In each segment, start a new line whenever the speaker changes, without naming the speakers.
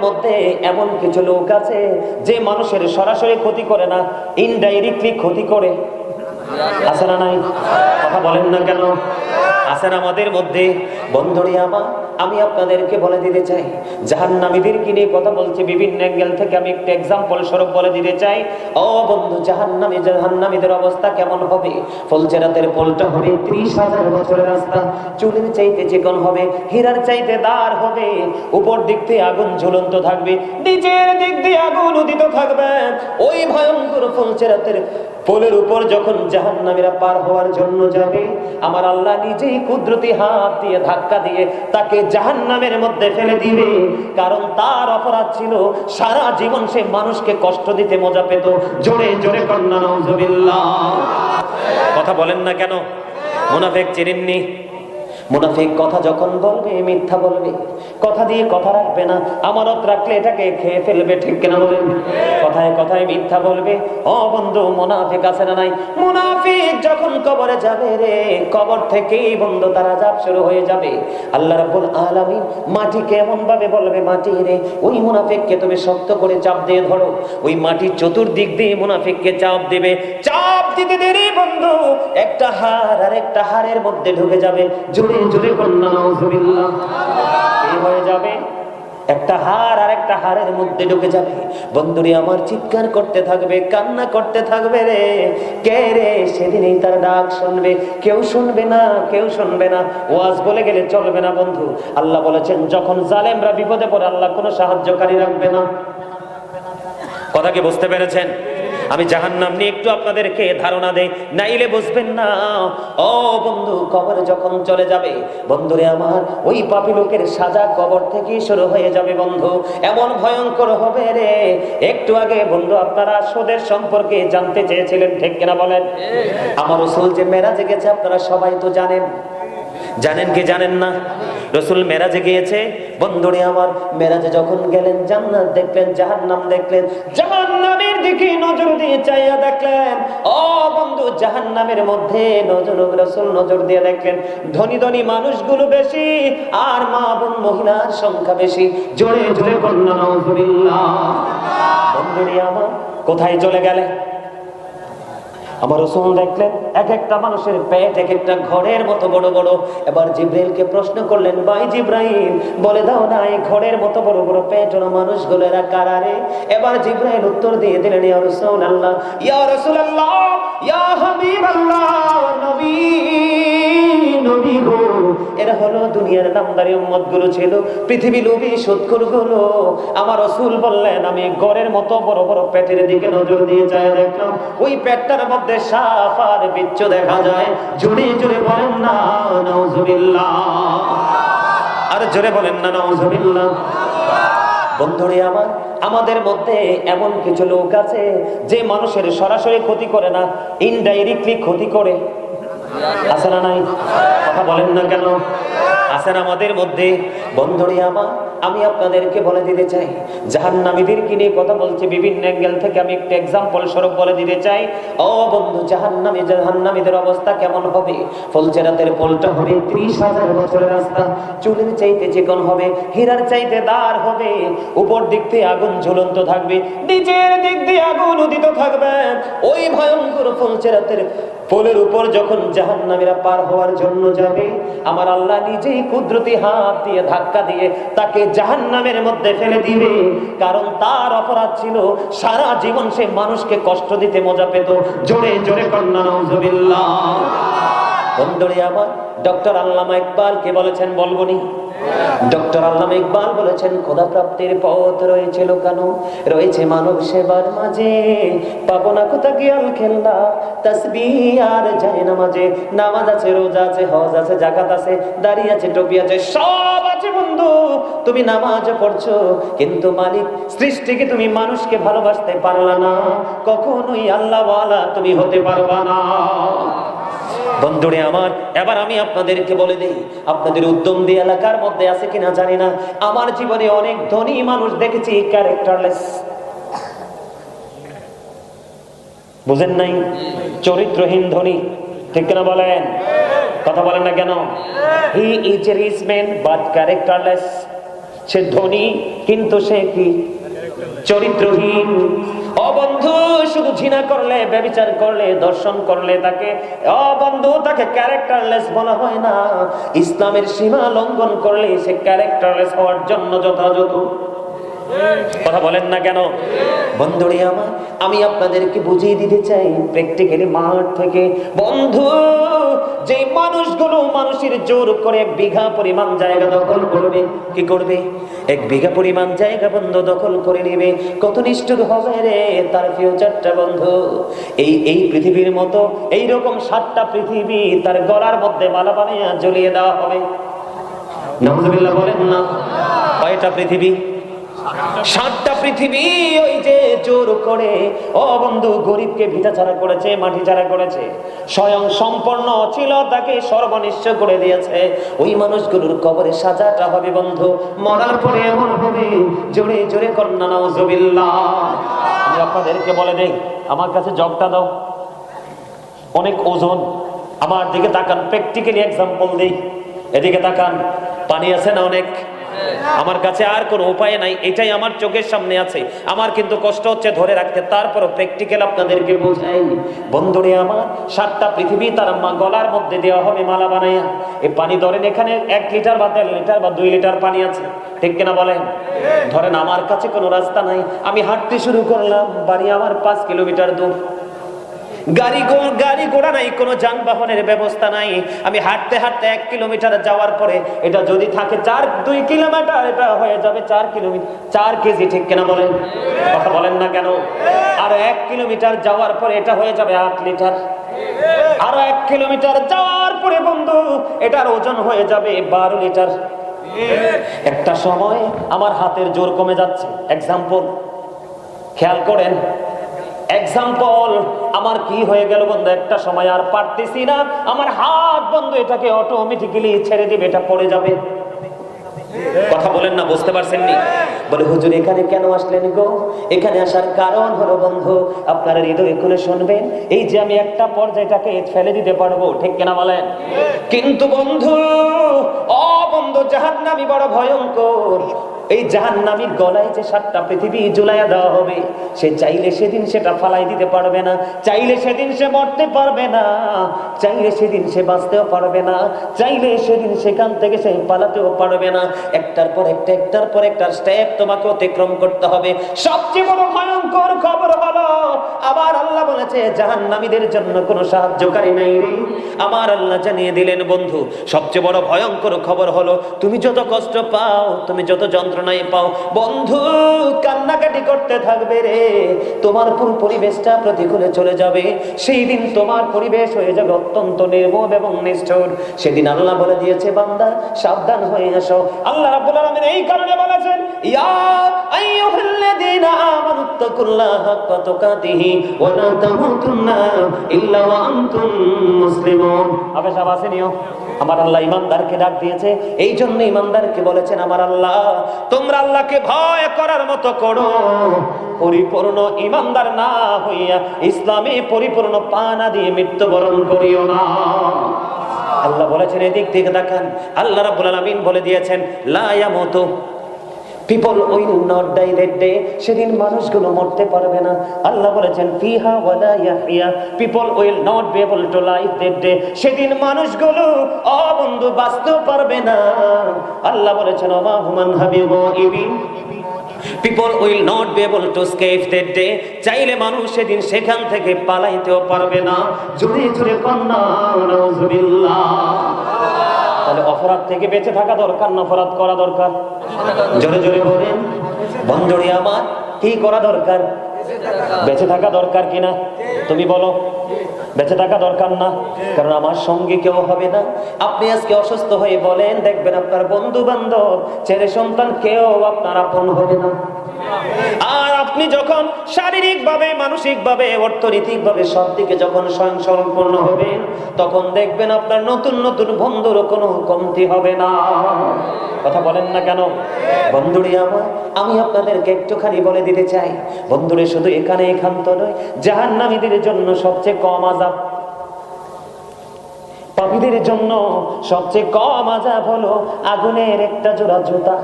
মধ্যে এমন কিছু লোক আছে যে মানুষের সরাসরি ক্ষতি করে না, ইনডাইরেক্টলি ক্ষতি করে। আছে না নাই? কথা বলেন না কেন? আছেন আমাদের মধ্যে। বন্ধুরে আমার, আমি আপনাদেরকে বলে দিতে চাই, জাহান্নামীদেরকে নিয়ে কথা বলছি বিভিন্ন অ্যাঙ্গেল থেকে। আমি একটা এক্সাম্পল স্বরূপ বলে দিতে চাই। ও বন্ধু, জাহান্নামীদের অবস্থা কেমন হবে? ফুলচেরাতের পোলটা হবে 30,000 বছরের রাস্তা, চুলের চাইতে চিকন হবে, হীরার চাইতে দার হবে, উপর দিক দিয়ে আগুন ঝুলন্ত থাকবে, নিচের দিক দিয়ে আগুন উদিত থাকবে। ওই ভয়ঙ্কর ফুলচেরাতের পোলের উপর যখন জাহান্নামীরা পার হওয়ার জন্য যাবে, আমার আল্লাহ নিজেই কুদরতি হাত দিয়ে ধাক্কা দিয়ে তাকে জাহান্নামের মধ্যে ফেলে দিবে। কারণ তার অপরাধ ছিল সারা জীবন সে মানুষকে কষ্ট দিতে মজা পেত। জোরে জোরে কন্যা নাউজুবিল্লাহ। কথা বলেন না কেন? মুনাফিক চিনেননি? মুনাফিক কথা যখন বলবে মিথ্যা বলবে, কথা দিয়ে কথা রাখবে না, আমানত রাখলে এটাকে খেয়ে ফেলবে। ঠিক কিনা বলেন? কথায় কথায় মিথ্যা বলবে। ও বন্ধু, মুনাফিক আছে না নাই? মুনাফিক যখন কবরে যাবে রে, কবর থেকেই বন্ধু তার আযাব শুরু হয়ে যাবে। আল্লাহ রাব্বুল আলামিন মাটিকে এমন ভাবে বলবে, মাটি রে, ওই মুনাফিককে তুমি শক্ত করে চাপ দিয়ে ধরো। ওই মাটি চতুর্দিক দিয়ে মুনাফিককে চাপ দিবে। চাপ দিতে দেরি বন্ধু, একটা হাড় আর একটা হাড়ের মধ্যে ঢুকে যাবে। জোরে জোরে কন্যা নাউজুবিল্লাহ। এই হয়ে যাবে, একটা হাড় আর একটা হাড়ের মধ্যে ঢুকে যাবে। বন্ধুরে আমার, চিৎকার করতে থাকবে, কান্না করতে থাকবে রে। কে রে? সেদিনই তার ডাক শুনবে। কেউ শুনবে না, কেউ শুনবে না। ওয়াজ বলে গেলে চলবে না বন্ধু। আল্লাহ বলেছেন, যখন জালেমরা বিপদে পড়ে আল্লাহ কোনো সাহায্যকারী রাখবে না। কথা কি বুঝতে পেরেছেন? আমি জাহান্নাম নিয়ে একটু আপনাদেরকে ধারণা দেই, নাইলে বুঝবেন না। ও বন্ধু, কবরে যখন চলে যাবে বন্ধুরে আমার, ওই পাপী লোকের সাজা কবর থেকেই শুরু হয়ে যাবে বন্ধু। এমন ভয়ঙ্কর হবে রে। একটু আগে বন্ধু আপনারা সুদের সম্পর্কে জানতে চেয়েছিলেন, ঠিক কিনা বলেন? আমার রাসূল যে মেরাজে গেছে আপনারা সবাই তো জানেন। জানেন কি জানেন না? রাসূল মেরাজে গিয়েছে। বন্ধুরে আমার, মেরাজে যখন গেলেন জান্নাত দেখলেন, জাহান্নাম দেখলেন, জাহান্নামের দিকে নজর দিয়ে চাইয়া দেখলেন। ও বন্ধু, জাহান্নামের মধ্যে রাসূল নজর দিয়ে দেখলেন ধনী ধনী মানুষগুলো বেশি আর মা বোন মহিলার সংখ্যা বেশি। জোরে জোরে কন্যা নাউজুবিল্লাহ। বন্ধুরে আমার, কোথায় চলে গেলে? আমার রাসূল দেখলেন এক একটা মানুষের পেট এক একটা ঘরের মতো বড় বড়। এবার জিবরাইলকে প্রশ্ন করলেন, ভাই জিবরাইল, বলে দাও না, এই ঘরের মতো বড় বড় পেট ওরা মানুষগুলো এরা কারা রে? এবার জিবরাইল উত্তর দিয়ে দিলেন, ইয়া রাসূলুল্লাহ, ইয়া রাসূলুল্লাহ, ইয়া হাবিবাল্লাহ, নবী নবী গো, এরা হলো দুনিয়ার নামদারি উম্মত গুলো ছিল, পৃথিবী লোভী সুদখোর গুলো। আমার রাসূল বললেন, আমি ঘরের মতো বড় বড় পেটের দিকে নজর দিয়ে যায় দেখলাম, ওই পেটটার মধ্যে সাপ আর বিচ্ছু দেখা যায়। জোরে জোরে বলেন না নাউজুবিল্লাহ। আর জোরে বলেন না নাউজুবিল্লাহ। বন্ধুরে আমার, আমাদের মধ্যে এমন কিছু লোক আছে যে মানুষের সরাসরি ক্ষতি করে না, ইনডাইরেক্টলি ক্ষতি করে। আছে না নাই? কথা বলেন না কেন? আছেন আমাদের মধ্যে। বন্ধুরে আমার, আমি আপনাদেরকে বলে দিতে চাই, জাহান্নামীদেরকে নিয়ে কথা বলছি বিভিন্ন অ্যাঙ্গেল থেকে। আমি একটা এক্সাম্পল স্বরূপ বলে দিতে চাই। ও বন্ধু, জাহান্নামীদের অবস্থা কেমন হবে? ফুলচেরাতের পোলটা হবে 30,000 বছরের রাস্তা, চুলের চাইতে চিকন হবে, হীরার চাইতে দার হবে, উপর দিক দিয়ে আগুন ঝুলন্ত থাকবে, নিচের দিক দিয়ে আগুন উদিত থাকবে। ওই ভয়ঙ্কর ফুলচেরাতের পোলের উপর যখন জাহান্নামীরা পার হওয়ার জন্য যাবে, আমার আল্লাহ নিজেই কুদরতি হাত দিয়ে ধাক্কা দিয়ে তাকে জাহান্নামের মধ্যে ফেলে দিবে। কারণ তার অপরাধ ছিল সারা জীবন সে মানুষকে কষ্ট দিতে মজা পেত। জোরে জোরে কন্যা নাউজুবিল্লাহ। বন্ধুরে আমার, ডক্টর আল্লামা ইকবাল কে বলেছেন বলবনি? ডক্টর আল্লামা ইকবাল বলেছেন, খোদা প্রাপ্তির পথ রয়েছে লুকানো, রয়েছে মানব সেবার মাঝে, পাবো না কোথা গিয়াল খেলনা, তাসবিহ আর যায় নামাজে। নামাজ আছে, রোজা আছে, হজ আছে, জাকাত আছে, দাড়ি আছে, টুপি আছে, সব আছে বন্ধু। তুমি নামাজ পড়ছো, কিন্তু মালিক সৃষ্টিকে তুমি মানুষকে ভালোবাসতে পারলা না, কখনোই আল্লাহওয়ালা তুমি হতে পারবা না। বন্ধুরে আমার, এবার আমি আপনাদেরকে বলে দেই, আপনাদের উদ্যম দিয়ে এলাকার মধ্যে আছে কিনা জানি না, আমার জীবনে অনেক ধনী মানুষ দেখেছি ক্যারেক্টারলেস। বুঝেন নাই? চরিত্রহীন ধনী, ঠিক কিনা বলেন? কথা বলেন না কেন? He is a rich man but characterless. সে ধনী কিন্তু সে কি চরিত্রহীন। ও বন্ধু, শুধু জিনা করলে, ব্যভিচার করলে, দর্শন করলে তাকে বন্ধু তাকে ক্যারেক্টারলেস বলা হয় না। ইসলামের সীমা লঙ্ঘন করলে সে ক্যারেক্টারলেস হওয়ার জন্য যথাযথ। কথা বলেন না কেন? বন্ধুরে আমার, আমি আপনাদেরকে বুঝিয়ে দিতে চাই প্র্যাকটিক্যালি মাঠ থেকে। বন্ধু, যে মানুষগুলো মানুষের জোর করে 1 বিঘা পরিমাণ জায়গা দখল করবে, কি করবে? 1 বিঘা পরিমাণ জায়গা বন্ধু দখল করে নেবে, কত নিষ্ঠুর হবে রে তার ফিউচারটা বন্ধু। এই পৃথিবীর মতো এইরকম 7টা পৃথিবী তার গলার মধ্যে মালা বানিয়ে ঝুলিয়ে দেওয়া হবে। নাউজুবিল্লাহ বলেন না। কয়টা পৃথিবী? 7টা পৃথিবী। ওই যে জোর করে ও বন্ধু গরিবকে ভিটা ছাড়া করেছে, মাটি ছাড়া করেছে, স্বয়ং সম্পন্ন ছিল তাকে সর্বনিশ্চ করে দিয়েছে। ওই মানুষগুলোর কবরে সাজাটা হবে বন্ধু মরার পরে এমন হবে, জোরে জোরে কন্যা নাউজুবিল্লাহ। আমি আপনাদেরকে বলে দেই, আমার কাছে জগটা দাও, অনেক ওজন। আমার দিকে তাকান, প্র্যাকটিক্যালি এক্সাম্পল দেই। এদিকে তাকান, পানি আছে না অনেক? আমার কাছে আর কোনো উপায় নাই, এটাই আমার চোখের সামনে আছে। আমার কিন্তু কষ্ট হচ্ছে ধরে রাখতে, তারপরও প্র্যাকটিক্যাল আপনাদেরকে বোঝাই। বন্ধুরে আমার, 7টা পৃথিবী তার গলার মধ্যে দেওয়া হবে মালা বানাইয়া। এই পানি ধরেন, এখানে 1 লিটার বা 1.5 লিটার বা 2 লিটার পানি আছে, ঠিক কিনা বলেন? ধরেন আমার কাছে কোনো রাস্তা নাই, আমি হাঁটতে শুরু করলাম, বাড়ি আমার 5 কিলোমিটার দূর। গাড়ি ঘোড়া নাই, কোনো যানবাহনের ব্যবস্থা নাই। আমি হাঁটতে হাঁটতে 1 কিলোমিটার যাওয়ার পরে এটা যদি থাকে 2 কিলোমিটার, এটা হয়ে যাবে 4 কিলোমিটার, 4 কেজি, ঠিক কিনা বলেন? কথা বলেন না কেন? আর 1 কিলোমিটার যাওয়ার পরে এটা হয়ে যাবে 8 লিটার। আরো 1 কিলোমিটার যাওয়ার পরে বন্ধু এটার ওজন হয়ে যাবে 12 লিটার। একটা সময় আমার হাতের জোর কমে যাচ্ছে। এক্সাম্পল, খেয়াল করেন, এক্সাম্পল আমার কি হয়ে গেল বন্ধু, একটা সময় আর পারতেছি না, আমার হাত বন্ধু এটাকে অটোমেটিক্যালি ছেড়ে দিবে, এটা পড়ে যাবে। কথা বলেন না, বুঝতে পারছেন নি? বলে হুজুর এখানে কেন আসলেন গো? এখানে আসার কারণ হলো বন্ধু, আপনারা হৃদয় খুলে শুনবেন, এই যে আমি একটা পর্যায়টাকে ফেলে দিতে পারবো, ঠিক কিনা বলেন? কিন্তু বন্ধু, ও বন্ধু, জাহান্নামী বড় ভয়ঙ্কর। এই জাহান্নামীর গলায় যে 7টা পৃথিবী ঝুলাইয়া দেওয়া হবে, সে চাইলে সেদিন সেটা ফালাই দিতে পারবে না, চাইলে সেদিন সে মরতে পারবে না, চাইলে সেদিন সে বাঁচতেও পারবে না, চাইলে সেদিন সেখান থেকে সে পালাতেও পারবে না। একটার পর একটা স্টেপ তোমাকে অতিক্রম করতে হবে। সবচেয়ে বড় ভয়ঙ্কর খবর হলো, আবার আল্লাহ বলেছে জাহান্নামীদের জন্য কোনো সাহায্যকারী নাই রে। আমার আল্লাহ জানিয়ে দিলেন বন্ধু, সবচেয়ে বড় ভয়ঙ্কর খবর হলো, তুমি যত কষ্ট পাও, তুমি যত যন্ত্রণায় পাও বন্ধু, কান্নাকাটি করতে থাকবে রে, তোমার পুরো পরিবেশটা প্রতিকূলে চলে যাবে। সেই দিন তোমার পরিবেশ হয়ে যাবে অত্যন্ত নির্মম এবং নিষ্ঠুর। সেদিন আল্লাহ বলে দিয়েছে, বান্দা সাবধান হয়ে আসো। আল্লাহ রাব্বুল আলামিন এই কারণে বলেছেন, ইয়া আইয়ুহাল্লাযীনা আমানুত্তাকুল্লাহা হাক্কা তুকাতিহি ওয়া লা তামুতুন্না ইল্লা ওয়া আনতুম মুসলিমুন। আবেশ আবাসে নিও। আমার আল্লাহ ইমানদারকে ডাক দিয়েছে, এই জন্য ইমানদারকে বলেছেন, আমার আল্লাহ তোমরা আল্লাহকে ভয় করার মতো করো, পরিপূর্ণ ইমানদার না হইয়া ইসলামে পরিপূর্ণ পা না দিয়ে মৃত্যুবরণ করিও না। আল্লাহ বলেছেন, এদিক থেকে দেখান, আল্লাহ রাব্বুল আলামিন বলে দিয়েছেন, লা ইয়ামুতু, people will not die that day, সেদিন মানুষগুলো মরতে পারবে না। আল্লাহ বলেছেন, ফিহা ওয়ালা ইয়াহইয়া, people will not be able to live that day, সেদিন মানুষগুলো বন্ধু বাঁচতেও পারবে না। আল্লাহ বলেছেন, ওমা human হাবিবিন, people will not be able to escape that day, চাইলে মানুষ সেদিন সেখান থেকে পালাইতেও পারবে না। জোরে জোরে কন্যা নাউজুবিল্লাহ। তাহলে অপরাধ থেকে বেঁচে থাকা দরকার না অপরাধ করা দরকার? জোরে জোরে বলেন বন্ধুরে আমার, কি করা দরকার? বেঁচে থাকা দরকার কিনা? তুমি বলো, বেঁচে থাকা দরকার না? কারণ আমার সঙ্গে কেউ হবে না। আপনি আজকে অসুস্থ হয়ে বলেন, দেখবেন আপনার বন্ধু বান্ধব, ছেলে সন্তান কেউ আপনার আপন হবে না। আর আপনি যখন শারীরিক ভাবে, মানসিক ভাবে, অর্থনৈতিক ভাবে সব দিকে যখন স্বয়ংসম্পূর্ণ হবেন, তখন দেখবেন আপনার নতুন নতুন বন্ধুর কোনো কমতি হবে না। কথা বলেন না কেন? বন্ধুরে আমার, আমি আপনাদেরকে একটুখানি বলে দিতে চাই, বন্ধুরে শুধু এখানে এখান্ত নয়, জাহান্নামীদের জন্য সবচেয়ে কম আযাব, পাপীদের জন্য সবচেয়ে কম আযাব হলো আগুনের একটা জোড়া জুতা।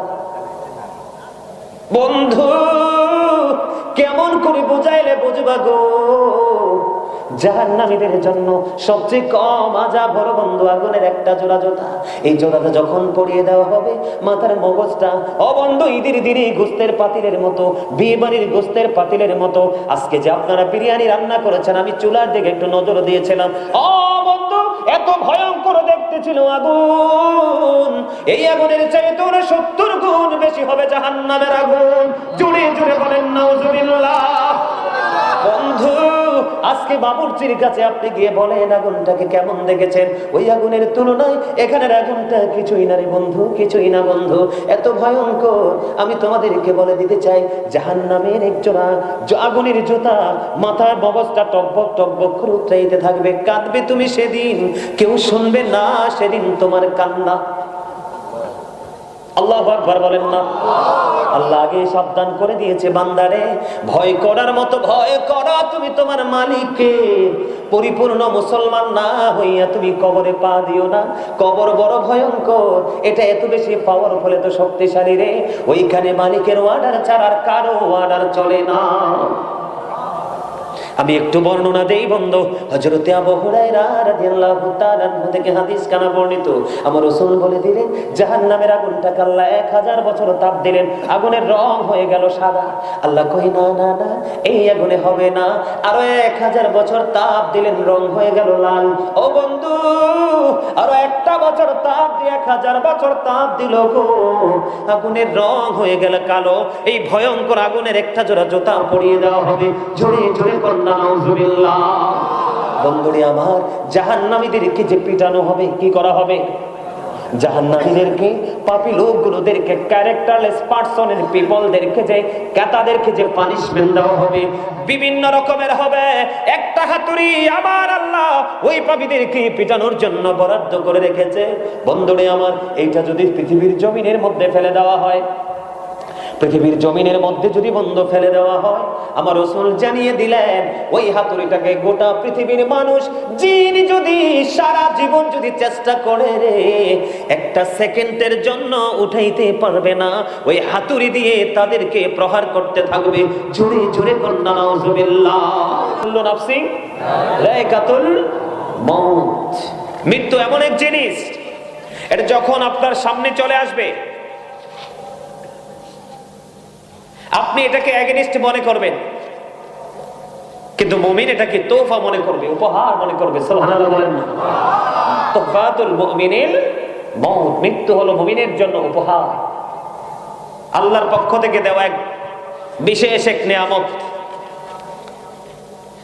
বন্ধু কেমন করে বুঝাইলে বুঝবা গো, জাহান্নামীদের জন্য সবচেয়ে কম আযাব হলো বন্ধু আগুনের একটা জোড়া জুতা। এই জোড়াটা যখন পরিয়ে দেওয়া হবে মাথার মগজটা, ও বন্ধু ঈদের দিনে গোস্তের পাতিলের মতো, বিয়ে বাড়ির গোস্তের পাতিলের মতো। আজকে যে আপনারা বিরিয়ানি রান্না করেছেন, আমি চুলার দিকে একটু নজর দিয়েছিলাম, ও বন্ধু এত ভয়ঙ্কর দেখতে ছিল আগুন। এই আগুনের চাইতে 70 গুণ বেশি হবে জাহান্নামের আগুন। জোরে জোরে বলেন নাউজুবিল্লাহ। বন্ধু আজকে বাবুর্চির কাছে আপনি গিয়ে বলেন আগুনটাকে কেমন দেখেছেন, ওই আগুনের তুলনায় এখানের আগুনটা কিছুই না রে বন্ধু, কিছুই না বন্ধু, এত ভয়ঙ্কর। আমি তোমাদেরকে বলে দিতে চাই, জাহান্নামের একজোড়া আগুনের জুতা মাথার মগজটা টকবক টকবক করে উতরাইতে থাকবে। কাঁদবে তুমি সেদিন, কেউ শুনবে না সেদিন তোমার কান্না। আল্লাহু আকবার বলেন না। আল্লাহ আগে সাবধান করে দিয়েছে, বান্দারে ভয় করার মতো ভয় করো তুমি তোমার মালিককে। পরিপূর্ণ মুসলমান না হইয়া তুমি কবরে পা দিও না। কবর বড় ভয়ঙ্কর, এটা এত বেশি পাওয়ারফুল, এত শক্তিশালী রে, ওইখানে মালিকের অর্ডার ছাড়া আর কারো অর্ডার চলে না। আমি একটু বর্ণনা দেই বন্ধু। হযরতে আবু হুরায়রা রাদিয়াল্লাহু তাআলা থেকে হাদিস কানা বর্ণিত, আমার রাসূল বলে দিলেন জাহান্নামের আগুনটাকে আল্লাহ 1000 বছর তাপ দিলেন, আগুনের রং হয়ে গেল সাদা। আল্লাহ কই না না না, এই আগুনে হবে না, আরো 1000 বছর তাপ দিলেন, রং হয়ে গেল লাল। ও বন্ধু আরো একটা বছর তাপ দিয়ে 1000 বছর তাপ দিল গো, আগুনের রং হয়ে গেল কালো। এই ভয়ঙ্কর আগুনের একটা জোড়া জুতা পরিয়ে দেওয়া হবে। জোরে জোরে কন্যা নাউজুবিল্লাহ। বন্ধুরে আমার, জাহান্নামীদেরকে যে পিটানো হবে, কি করা হবে? জাহান্নামীদেরকে, পাপী লোকগুলোদেরকে, ক্যারেক্টারলেস পারসনের পিপলদেরকে যে তাদেরকে যে পানিশমেন্ট দেওয়া হবে বিভিন্ন রকমের হবে। একটা হাতুড়ি আমার আল্লাহ ওই পাপীদেরকে পিটানোর জন্য বরাদ্দ করে রেখেছে। বন্ধুরে আমার, এইটা যদি পৃথিবীর জমিনের মধ্যে ফেলে দেওয়া হয়, পৃথিবীর জমিনের মধ্যে যদি বন্ধ ফেলে দেওয়া হয়, আমার রাসূল জানিয়ে দিলেন ওই হাতুড়িটাকে গোটা পৃথিবীর মানুষ জিন যদি সারা জীবন যদি চেষ্টা করে রে, একটা সেকেন্ডের জন্য উঠাইতে পারবে না। ওই হাতুড়ি দিয়ে তাদেরকে প্রহার করতে থাকবে। জোরে জোরে কন্যা নাউজুবিল্লাহ। কুল্লু নাফসিন যায়কাতুল মউত। মৃত্যু এমন এক জিনিস, এটা যখন আপনার সামনে চলে আসবে আপনি এটাকে এগেনিস্ট মনে করবেন, কিন্তু মুমিন এটাকে তোফা মনে করবে, উপহার মনে করবে। সুবহানাল্লাহ বলেন না। তোফাতুল মুমিনিল মউত, মৃত্যু হলো মুমিনের জন্য উপহার, আল্লাহর পক্ষ থেকে দেওয়া এক বিশেষ এক নিয়ামত।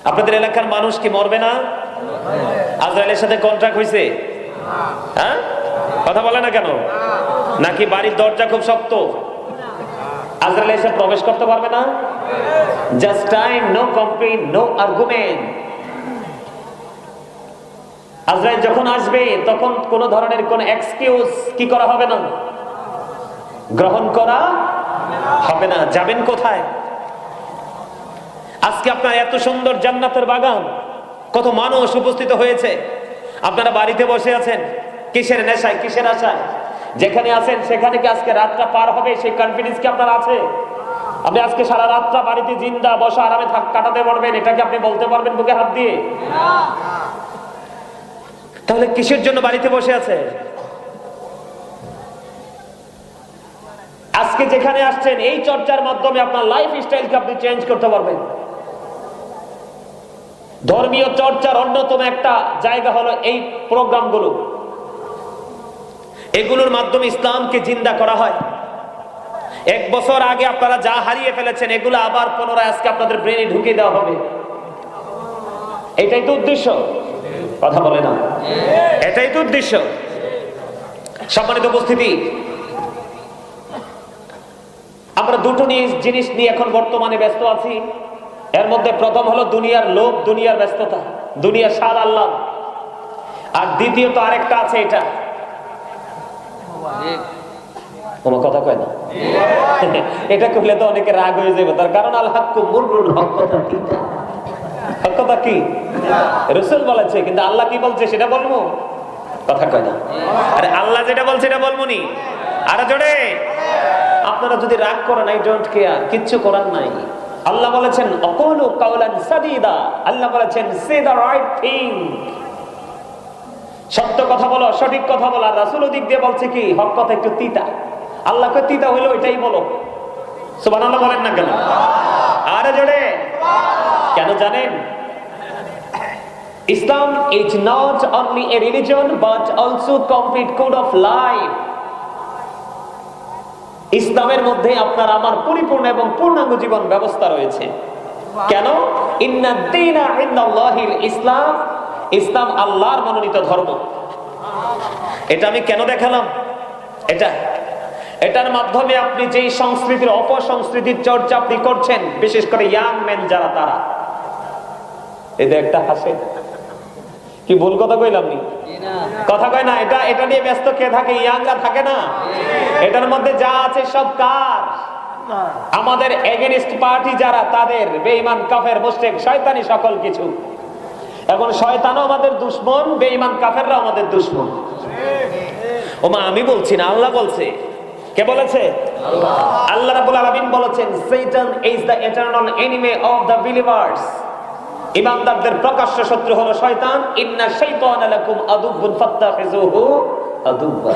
আপনাদের এলাকার মানুষ কি মরবে না? আজরাইলের সাথে কন্ট্রাক্ট হয়েছে? হ্যাঁ, কথা বলে না কেন? নাকি বাড়ির দরজা খুব শক্ত, আজরাইল এসে প্রবেশ করতে পারবে না? Just time, no complain, no argument. আজরাইল যখন আসবে তখন কোন ধরনের কোন এক্সকিউজ কি করা হবে না, গ্রহণ করা হবে না। যাবেন কোথায়? আজকে আপনার এত সুন্দর জান্নাতের বাগান, কত মানুষ উপস্থিত হয়েছে, আপনারা বাড়িতে বসে আছেন কিসের নেশায়, কিসের আশায়? যেখানে আছেন সেখানে কি আজকে রাতটা পার হবে সেই কনফিডেন্স কি আপনার আছে? আপনি আজকে সারা রাতটা বাড়িতে জিন্দা বসা আরামে কাটাতে পারবেন, এটা কি আপনি বলতে পারবেন বুকে হাত দিয়ে? তাহলে কিসের জন্য বাড়িতে বসে আছে? আজকে যেখানে আসছেন এই চর্চার মাধ্যমে আপনার লাইফ স্টাইলকে আপনি চেঞ্জ করতে পারবেন। ধর্মীয় চর্চার অন্যতম একটা জায়গা হলো এই প্রোগ্রামগুলো। এগুলোর মাধ্যমে ইসলামকে জিন্দা করা হয়। 1 বছর আগে আপনারা যা হারিয়ে ফেলেছেন এগুলো আবার পুনরায় আজকে আপনাদের ব্রেনে ঢুকিয়ে দেওয়া হবে। এটাই তো উদ্দেশ্য, কথা বলে না? এটাই তো উদ্দেশ্য। সম্মানিত উপস্থিতি, আমরা দুটো জিনিস নিয়ে এখন বর্তমানে ব্যস্ত আছি। এর মধ্যে প্রথম হলো দুনিয়ার লোভ, দুনিয়ার ব্যস্ততা, দুনিয়ার স্বাদ আল্লাহ। আর দ্বিতীয়ত আরেকটা আছে, এটা তোমার কথা কয় না, এটা করলে তো অনেকে রাগ হয়ে যাবে। তার কারণ আল হাক্কু মুররুন, হক কথা কি? হক কথা কি? রাসূল বলেছে, কিন্তু আল্লাহ কি বলছে সেটা বলবো? কথা কয় না। আরে আল্লাহ যেটা বলছে এটা বলবো নি, আরে জোরে। আপনারা যদি রাগ করেন, আই ডোন্ট কেয়ার, কিচ্ছু করার নাই। আল্লাহ বলেছেন অকুলু কাওলান সাদীদা, আল্লাহ বলেছেন সে দ্য রাইট থিং, সত্য কথা বলো, সঠিক কথা বলো। আর রাসূল দিক দিয়ে বলছে কি, হক কথা একটু তিতা, আল্লাহকে তিতা হইলো এটাই বলো। সুবহানাল্লাহ বলেন না কেন? আরে জোরে কেন জানেন? Islam is not only a religion but also complete code of life. ইসলামের মধ্যে আপনার আমার পরিপূর্ণ এবং পূর্ণাঙ্গ জীবন ব্যবস্থা রয়েছে। কেন? ইন্নাদ দীনা ইনদাল্লাহিল ইসলাম, ইসলাম আল্লাহর মনোনীত ধর্ম। এটা আমি কেন দেখালাম? এটার মাধ্যমে আপনি যেই সংস্কৃতির অপসংস্কৃতির চর্চা আপনি করছেন, বিশেষ করে ইয়াং মেন যারা, তারা এদের একটা হাসে কি ভুল কথা কইলাম নি? কথা কয় না। এটা নিয়ে ব্যস্ত কে থাকে? ইয়াংরা থাকে না? এটার মধ্যে যা আছে সব কার? আমাদের এগেইনস্ট পার্টি যারা, তাদের বেঈমান, কাফের, মুশরিক, শয়তানি সকল কিছু। এখন শয়তানও আমাদের দুশমন, বেঈমান কাফেররা আমাদের দুশমন। ওমা আমি বলছি না, আল্লাহ বলছে। কে বলেছে? আল্লাহ রাব্বুল আলামিন বলেছেন Satan is the eternal enemy of the believers. ইমানদারদের প্রকাশ্য শত্রু হলো শয়তান। ইন্না শাইতানা লাকুম আদুব্বুন ফাত্তাখিযুহু আদুব্বা।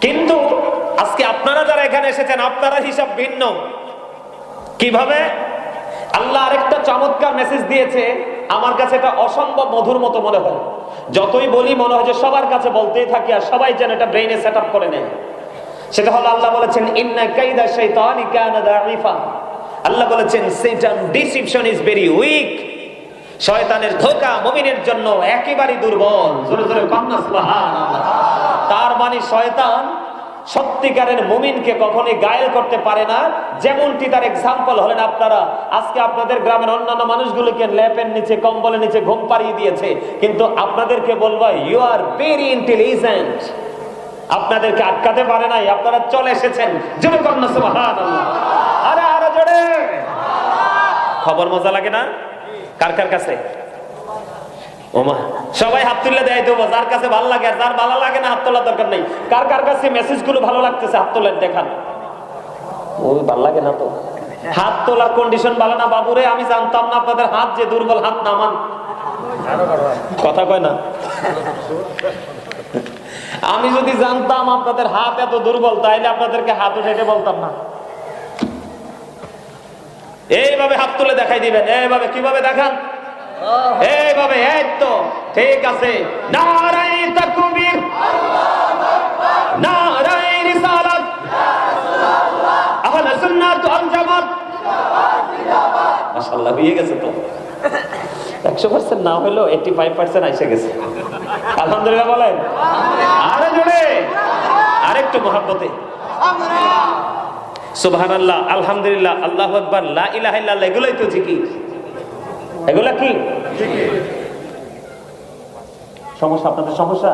কিন্তু আজকে আপনারা যারা এখানে এসেছেন, আপনারা হিসাব ভিন্ন। কিভাবে? আল্লাহ আরেকটা চমৎকার মেসেজ দিয়েছে, আমার কাছে এটা অসম্ভব মধুর মতো মনে হয়। যতই বলি মনে হয় যে সবার কাছে বলতেই থাকি, আর সবাই যেন এটা ব্রেইনে সেট আপ করে নেয়। সেটা হলো আল্লাহ বলেছেন ইন্না কাইদা শাইতানি কানা দাঈফা। আল্লাহ বলেছেন Satan deception is very weak. শয়তানের ধোঁকা মুমিনের জন্য একেবারে দুর্বল। জোরে জোরে কান্না সুবহানাল্লাহ। তার মানে শয়তান সত্যিকারের মুমিনকে কখনোই গায়েল করতে পারে না। যেমনটি তার এক্সাম্পল হলেন আপনারা। আজকে আপনাদের গ্রামের অন্যান্য মানুষগুলোকে ল্যাপের নিচে, কম্বলের নিচে ঘুম পাড়িয়ে দিয়েছে, কিন্তু আপনাদেরকে বলবো ইউ আর ভেরি ইন্টেলিজেন্ট। আপনাদেরকে আটকাতে পারে নাই, আপনারা চলে এসেছেন। জোরে কান্না সুবহানাল্লাহ। আরে আরে জোরে। খবর মজা লাগে না? কার কার কাছে? ওমা সবাই হাত তুলে দেয় দেবো, যার কাছে ভালো লাগে। আর যার ভালো লাগে না হাত তোলার দরকার নেই। কার কার কাছে মেসেজ গুলো ভালো লাগতেছে হাত তোলেন, দেখান। ওই ভালো লাগে না তো, হাত তোলার কন্ডিশন ভালো না বাবুরে। আমি জানতাম না আপনাদের হাত যে দুর্বল, হাত নামান। কথা কয় না। আমি যদি জানতাম আপনাদের হাত এত দুর্বল, তাইলে আপনাদেরকে হাত উঠাইতে বলতাম না। এইভাবে হাত তুলে দেখাই দিবেন। এইভাবে কিভাবে দেখান? এইভাবে। এই তো ঠিক আছে। নারায়ে তাকবীর, নারায়ে রিসালাত, আহলে সুন্নাত ওয়াল জামাত। মাশাআল্লাহ হয়ে গেছে তো। 100% না হলো 85% এসে গেছে। আলহামদুলিল্লাহ বলেন। আরে জোরে, আরেকটু মহব্বতে। সুবহানাল্লাহ, আলহামদুলিল্লাহ, আল্লাহু আকবার, লা ইলাহা ইল্লাল্লাহ, এগুলাই তো জিকির। এগুলা কি সমস্যা? আপনাদের সমস্যা,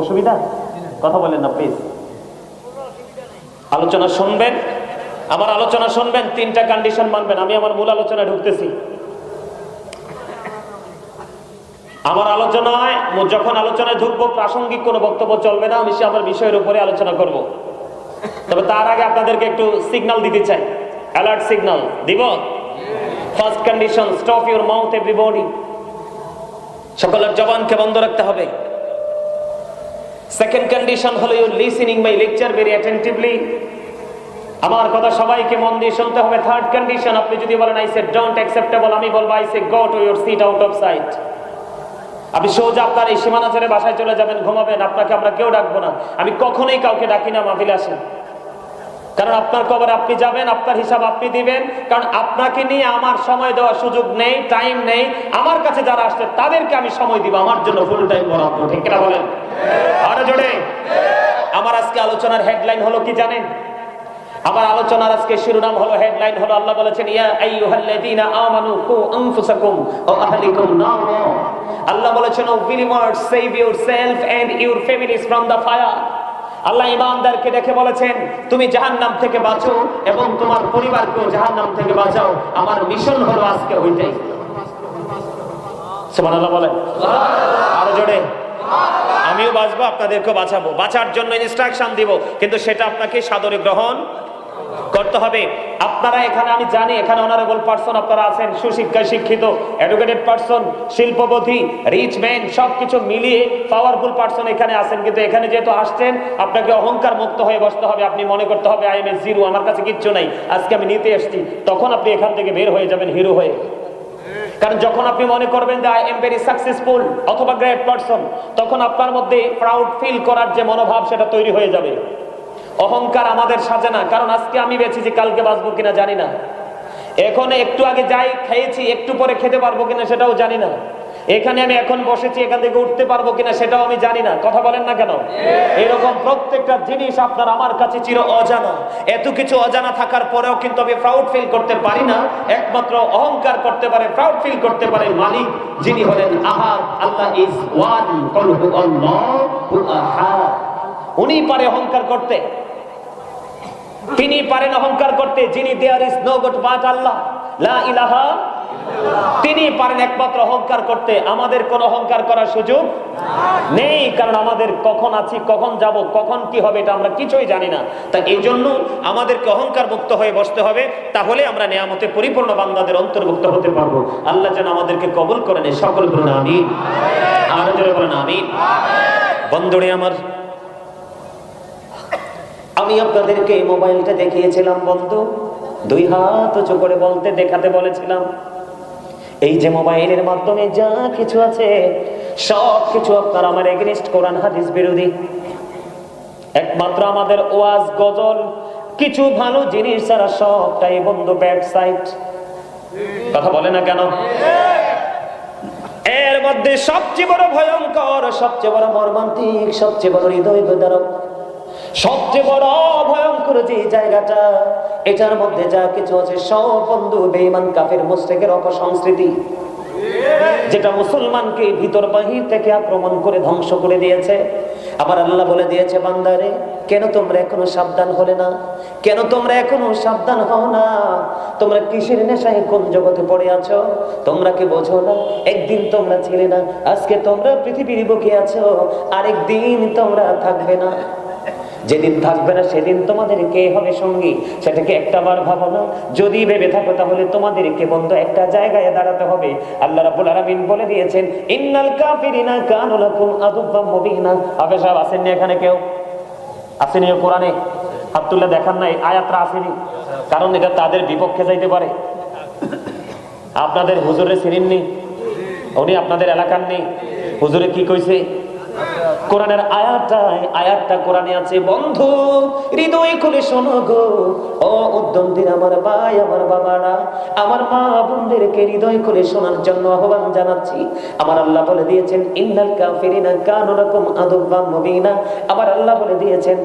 অসুবিধা? কথা বলেন না প্লিজ। আলোচনা শুনবেন, আমার আলোচনা শুনবেন, 3টা কন্ডিশন মানবেন। আমি আমার মূল আলোচনা ঢুকতেছি। আমার আলোচনায়, যখন আলোচনায় ঢুকবো, প্রাসঙ্গিক কোনো বক্তব্য চলবে না। আমি আমার বিষয়ের উপরে আলোচনা করব। তবে তার আগে আপনাদেরকে একটু সিগন্যাল দিতে চাই, অ্যালার্ট সিগন্যাল দিব। First condition, stop your mouth everybody. সকলের জবানকে বন্ধ রাখতে হবে। সেকেন্ড কন্ডিশন হলো you listening my lecture very attentively. আমার কথা সবাইকে মন দিয়ে শুনতে হবে। থার্ড কন্ডিশন, আপনি যদি বলেন আই সে ডোন্ট অ্যাকসেপ্টেবল, আমি বলবো I say go to your seat out of sight. আপনি সোজা আপনার এই সীমানা ছেড়ে বাসায় চলে যাবেন, ঘুমাবেন। আপনাকে আমরা কেউ ডাকবো না। আমি কখনোই কাউকে ডাকি না মাহফিলে আসেন, কারণ আপনার কবরে আপনি যাবেন, আপনার হিসাব আপনি দিবেন। কারণ আপনাকে নিয়ে আমার সময় দেওয়ার সুযোগ নেই, টাইম নেই। আমার কাছে যারা আসছে তাদেরকে আমি সময় দিব, আমার জন্য ফুল টাইম বরাদ্দ। ঠিক কিনা বলেন? আরে জোরে। আমার আজকে আলোচনার হেডলাইন হলো কি জানেন? আমার আলোচনার আজকে শিরোনাম হলো, হেডলাইন হলো, আল্লাহ বলেছেন ইয়া আইয়ুহাল্লাযীনা আমানু কু আনফুসাকুম ওয়া আহলিকুম নারা। আল্লাহ বলেছেন O believers, save yourself and your families from the fire. আল্লাহ ঈমানদারকে দেখে বলেছেন তুমি জাহান্নাম থেকে বাঁচো এবং তোমার পরিবারকেও জাহান্নাম থেকে বাঁচাও। আমার মিশন হলো আজকে ওইটাই। সুবহানাল্লাহ বলেন। আরো জোরে। আমিও বাঁচবো, আপনাদেরকে বাঁচাবো, বাঁচার জন্য ইনস্ট্রাকশন দিব, কিন্তু সেটা আপনাকে সাদরে গ্রহণ করতে হবে। আপনারা এখানে, আমি জানি এখানে অনারেবল পারসন আপনারা আছেন, সুশিক্ষায় শিক্ষিত, এডুকেটেড পারসন, শিল্পপতি, রিচ ম্যান, সবকিছু মিলিয়ে পাওয়ারফুল পারসন এখানে আছেন, কিন্তু এখানে যেহেতু আসছেন আপনাকে অহংকার মুক্ত হয়ে বসতে হবে। আপনি মনে করতে হবে আই এম এ জিরো, আমার কাছে কিচ্ছু নাই, আজকে আমি নিতে এসেছি। তখন আপনি এখান থেকে বের হয়ে যাবেন হিরো হয়ে। কারণ যখন আপনি মনে করবেন যে আই এম ভেরি সাকসেসফুল অথবা গ্রেট পারসন, তখন আপনার মধ্যে প্রাউড ফিল করার যে মনোভাব সেটা তৈরি হয়ে যাবে। অহংকার আমাদের সাজে না, কারণ আজকে আমি বেঁচেছি, কালকে বাঁচবো কিনা জানি না। এখন একটু আগে যাই খেয়েছি, একটু পরে খেতে পারবো কিনা সেটাও জানি না। এখানে আমি এখন বসেছি, এখান থেকে উঠতে পারবো কিনা সেটাও আমি জানি না। কথা বলেন না কেন? এরকম প্রত্যেকটা জিনিস আপনার আমার কাছে চির অজানা। এত কিছু অজানা থাকার পরেও কিন্তু আমি প্রাউড ফিল করতে পারি না। একমাত্র অহংকার করতে পারে, প্রাউড ফিল করতে পারে মালিক, যিনি হলেন আহাদ। আল্লাহ ইজ ওয়ান, কুল হু আল্লাহু আহাদ। উনি পারে অহংকার করতে, তিনি পারেন অহংকার করতে, যিনি there is no god but Allah, লা ইলাহা, তিনি পারেন একমাত্র অহংকার করতে। আমাদের কোন অহংকার করার সুযোগ নেই, কারণ আমাদের কখন আছি, কখন যাব, কখন কি হবে এটা আমরা কিছুই জানি না। তাই এই জন্য আমাদেরকে অহংকার মুক্ত হয়ে বসতে হবে, তাহলে আমরা নিয়ামতে পরিপূর্ণ বান্দাদের অন্তর্ভুক্ত হতে পারবো। আল্লাহ যেন আমাদেরকে কবুল করেন, সকল বলুন আমিন, আরো জোরে বলেন আমিন। বন্ধুরে আমার, আমি আপনাদেরকে এই মোবাইলটা দেখিয়েছিলাম বন্ধু, 2 হাত উঁচু করে বলতে দেখাতে বলেছিলাম, এই যে মোবাইলের মাধ্যমে যা কিছু আছে সব কিছু আপনার আমার এগেইনস্ট, কোরআন হাদিস বিরোধী। একমাত্র আমাদের ওয়াজ, গজল, কিছু ভালো জিনিস ছাড়া সবটাই বন্ধু ব্যাড সাইড। কথা বলে না কেন? এর মধ্যে সবচেয়ে বড় ভয়ঙ্কর, সবচেয়ে বড় মর্মান্তিক, সবচেয়ে বড় হৃদয় বিদারক, সবচেয়ে বড় ভয়ঙ্কর যে জায়গাটা, এটার মধ্যে যা কিছু আছে সব বন্ধু বেঈমান, কাফের, মুশরিকের অপসংস্কৃতি, যেটা মুসলমানকে ভিতর বাহির থেকে আক্রমণ করে ধ্বংস করে দিয়েছে। আবার আল্লাহ বলে দিয়েছে, বান্দারে কেন তোমরা এখনো সাবধান হলে না? কেন তোমরা এখনো সাবধান হও না? তোমরা কিসের নেশায় কোন জগতে পড়ে আছো? তোমরা কি বোঝো না? একদিন তোমরা ছিলে না, আজকে তোমরা পৃথিবীর বুকে আছো, আরেকদিন তোমরা থাকবে না। যেদিন থাকবে না সেদিন তোমাদের কে হবে সঙ্গী, সেটাকে একটাবার ভাবো না। যদি ভেবে থাকো তাহলে তোমাদেরকে বন্ধু একটা জায়গায় দাঁড়াতে হবে। আল্লাহ রাব্বুল আলামিন বলে দিয়েছেন, ইন্নাল কাফিরিনা কানু লাকুম আদুব্বাম মুবিনা। আবে সাহেব আসেননি এখানে? কেউ আসেনি কোরআনে? হাত তুলে দেখান না, এই আয়াতটা আসেনি, কারণ এটা তাদের বিপক্ষে যাইতে পারে। আপনাদের হুজুরে চিনেননি, উনি আপনাদের এলাকার নেই। হুজুরে কি কইছে? কোরআনের আয়াতটা কোরআনে আছে। বন্ধু হৃদয় খুলে শোনো গো, ও উদ্যমদের আমার ভাই, আমার বাবারা, আমার মা বোনদেরকে হৃদয় খুলে শোনার জন্য আহ্বান জানাচ্ছি। আমার আল্লাহ বলে দিয়েছেন, ইন্নাল কাফিরিনা কানু লাকুম আদুব্বাম মুবিনা। আমার আল্লাহ বলে দিয়েছেন,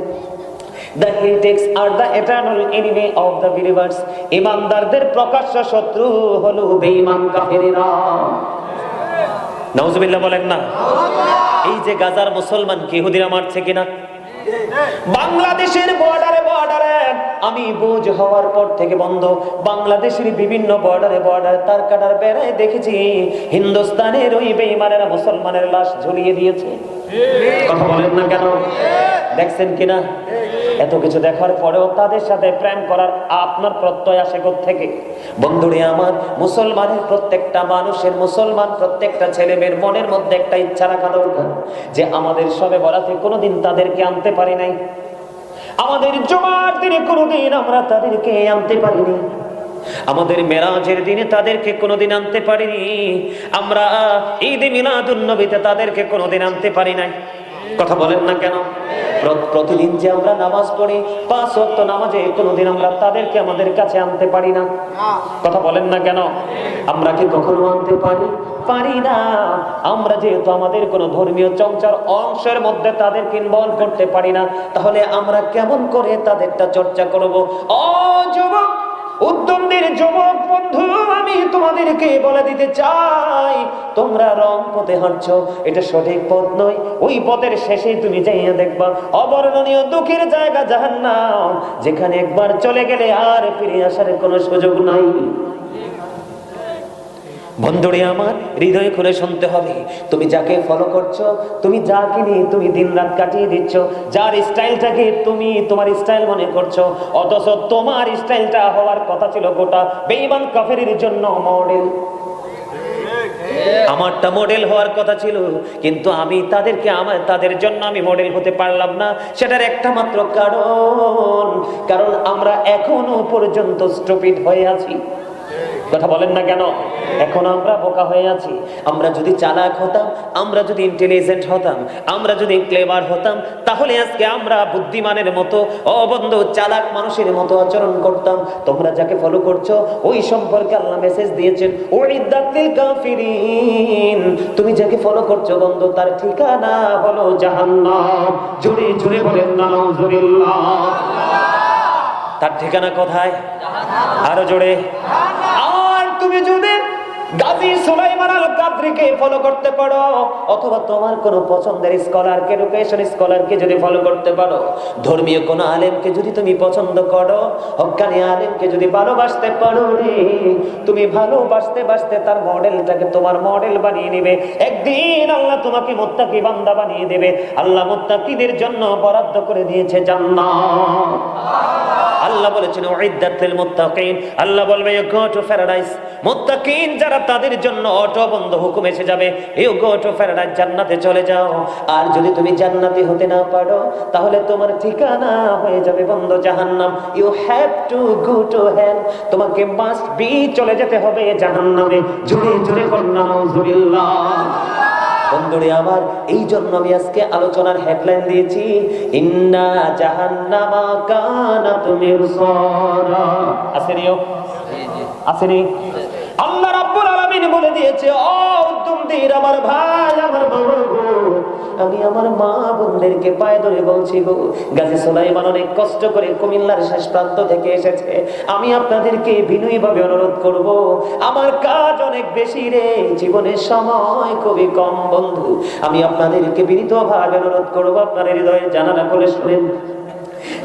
The heretics are the eternal enemy of the believers. ইমানদারদের প্রকাশ্য শত্রু হলো বেঈমান কাফেররা। নাউজুবিল্লাহ বলেন না? এই যে গাজার মুসলমান কি ইহুদিরা মারছে কিনা? বাংলাদেশের বর্ডারে আমি বুঝ হওয়ার পর থেকে বন্ধ, বাংলাদেশের বিভিন্ন বর্ডারে তার কাটার বেড়ায় দেখেছি হিন্দুস্তানের ওই বেঈমানেরা মুসলমানের লাশ ঝুলিয়ে দিয়েছে। কথা বলেন না কেন? দেখছেন কিনা? এত কিছু দেখার পরেও তাদের সাথে প্রেম করার আপনার প্রত্যয় আসে কোত্থেকে? বন্ধুরে আমার, মুসলমানের প্রত্যেকটা মানুষের, মুসলমান প্রত্যেকটা ছেলে মেয়ের মনের মধ্যে একটা ইচ্ছা রাখা দরকার যে আমাদের শবে বরাতে কোনোদিন তাদেরকে আনতে পারি নাই, আমাদের জুমার দিনে কোনোদিন আমরা তাদেরকে আনতে পারিনি, আমাদের মেরাজের দিনে তাদেরকে কোনোদিন আনতে পারিনি, আমরা ঈদে মিলাদুন নবীতে তাদেরকে কোনোদিন আনতে পারি নাই। কথা বলেন না কেন? প্রতিদিন যে আমরা নামাজ পড়ি 5 ওয়াক্ত নামাজে কোনোদিন আমরা তাদেরকে আমাদের কাছে আনতে পারি না। কথা বলেন না কেন? আমরা কি কখনো আনতে পারি না? আমরা যেহেতু আমাদের কোনো ধর্মীয় চর্চার অংশের মধ্যে তাদেরকে ইনভলভ করতে পারি না, তাহলে আমরা কেমন করে তাদেরটা চর্চা করব? ও যুবক, উদ্যমদের যুবক বন্ধু, আমি তোমাদেরকে বলে দিতে চাই, তোমরা রং পথে হাঁটছো, এটা সঠিক পথ নয়। ওই পথের শেষে তুমি যাইয়া দেখবা অবর্ণনীয় দুঃখের জায়গা জাহান্নাম, যেখানে একবার চলে গেলে আর ফিরে আসার কোনো সুযোগ নাই। বন্ধুরে আমার, হৃদয় খুলে শুনতে হবে, তুমি যাকে ফলো করছো, তুমি যাকে নিয়ে তুমি দিন রাত কাটিয়ে দিচ্ছ, যার স্টাইলটাকে তুমি তোমার স্টাইল মনে করছো, অথচ তোমার স্টাইলটা হওয়ার কথা ছিল গোটা বেঈমান কাফেরের জন্য মডেল। আমারটা মডেল হওয়ার কথা ছিল, কিন্তু আমি তাদের জন্য আমি মডেল হতে পারলাম না। সেটার একটা মাত্র কারণ আমরা এখনো পর্যন্ত স্টুপিড হয়ে আছি। কথা বলেন না কেন? এখন আমরা বোকা হয়ে আছি। আমরা যদি চালাক হতাম, আমরা যদি ইন্টেলিজেন্ট হতাম, আমরা যদি ক্লেভার হতাম, তাহলে আজকে আমরা বুদ্ধিমানের মতো, অবন্ধ চালাক মানুষের মতো আচরণ করতাম। তোমরা যাকে ফলো করছো ওই সম্পর্কে আল্লাহ মেসেজ দিয়েছেন, উইদ্দাতিল কাফিরিন। তুমি যাকে ফলো করছো বন্ধু, তার ঠিকানা হলো জাহান্নাম। জোরে জোরে বলেন না নাউজুবিল্লাহ। তার ঠিকানা কোথায়? আরো জোরে। আর তুমি যদি গাজী সুলাইমান আল কাদরিকে ফলো করতে পারো, অথবা তোমার কোন পছন্দের স্কলারকে, এডুকেশন স্কলারকে যদি ফলো করতে পারো, ধর্মীয় কোন আলেমকে যদি তুমি পছন্দ করো, হক্কানি আলেমকে যদি ভালোবাসতে পারো রে, তুমি ভালোবাসতে বাসতে তার মডেলটাকে তোমার মডেল বানিয়ে নেবে। একদিন আল্লাহ তোমাকে মুত্তাকি বান্দা বানিয়ে দেবে। আল্লাহ মুত্তাকিদের জন্য বরাদ্দ করে দিয়েছে জান্নাত। আল্লাহ বলেছেন উইদ্দাতিল মুত্তাকিন। আল্লাহ বলবে ইউ গো টু প্যারাডাইস। মুত্তাকিন যারা, তাদের জন্য অটো বন্ধ হুকুম এসে যাবে, ইউ গো টু প্যারাডাইস, জান্নাতে চলে যাও। আর যদি তুমি জান্নাতি হতে না পারো, তাহলে তোমার ঠিকানা হয়ে যাবে বন্ধ জাহান্নাম। You have to go to hell. তোমাকে মাস্ট বি চলে যেতে হবে জাহান্নামে। জোরে জোরে বলুন নাউজুবিল্লাহ। বন্ধুরে আমার, এই জন্য আমি আজকে আলোচনার হেডলাইন দিয়েছি, ইন্না জাহান্নামা কানাত মিরসারা। আসেনিও আসেনি? আল্লাহ রাব্বুল আলামিন বলে দিয়েছে, ও উদ্দমদের আমার ভাই, আমার বাবা গো, আমি আমার মা বোনদেরকে পায়ে ধরে বলছি গো, গাজী সুলাইমান অনেক কষ্ট করে কুমিল্লার শেষ প্রান্ত থেকে এসেছে। আমি আপনাদেরকে বিনয়ীভাবে অনুরোধ করব, আমার কাজ অনেক বেশি রে, জীবনের সময় খুবই কম বন্ধু। আমি আপনাদেরকে বিনীতভাবে অনুরোধ করব, আপনার হৃদয়ে জানালা খুলে শুনেন,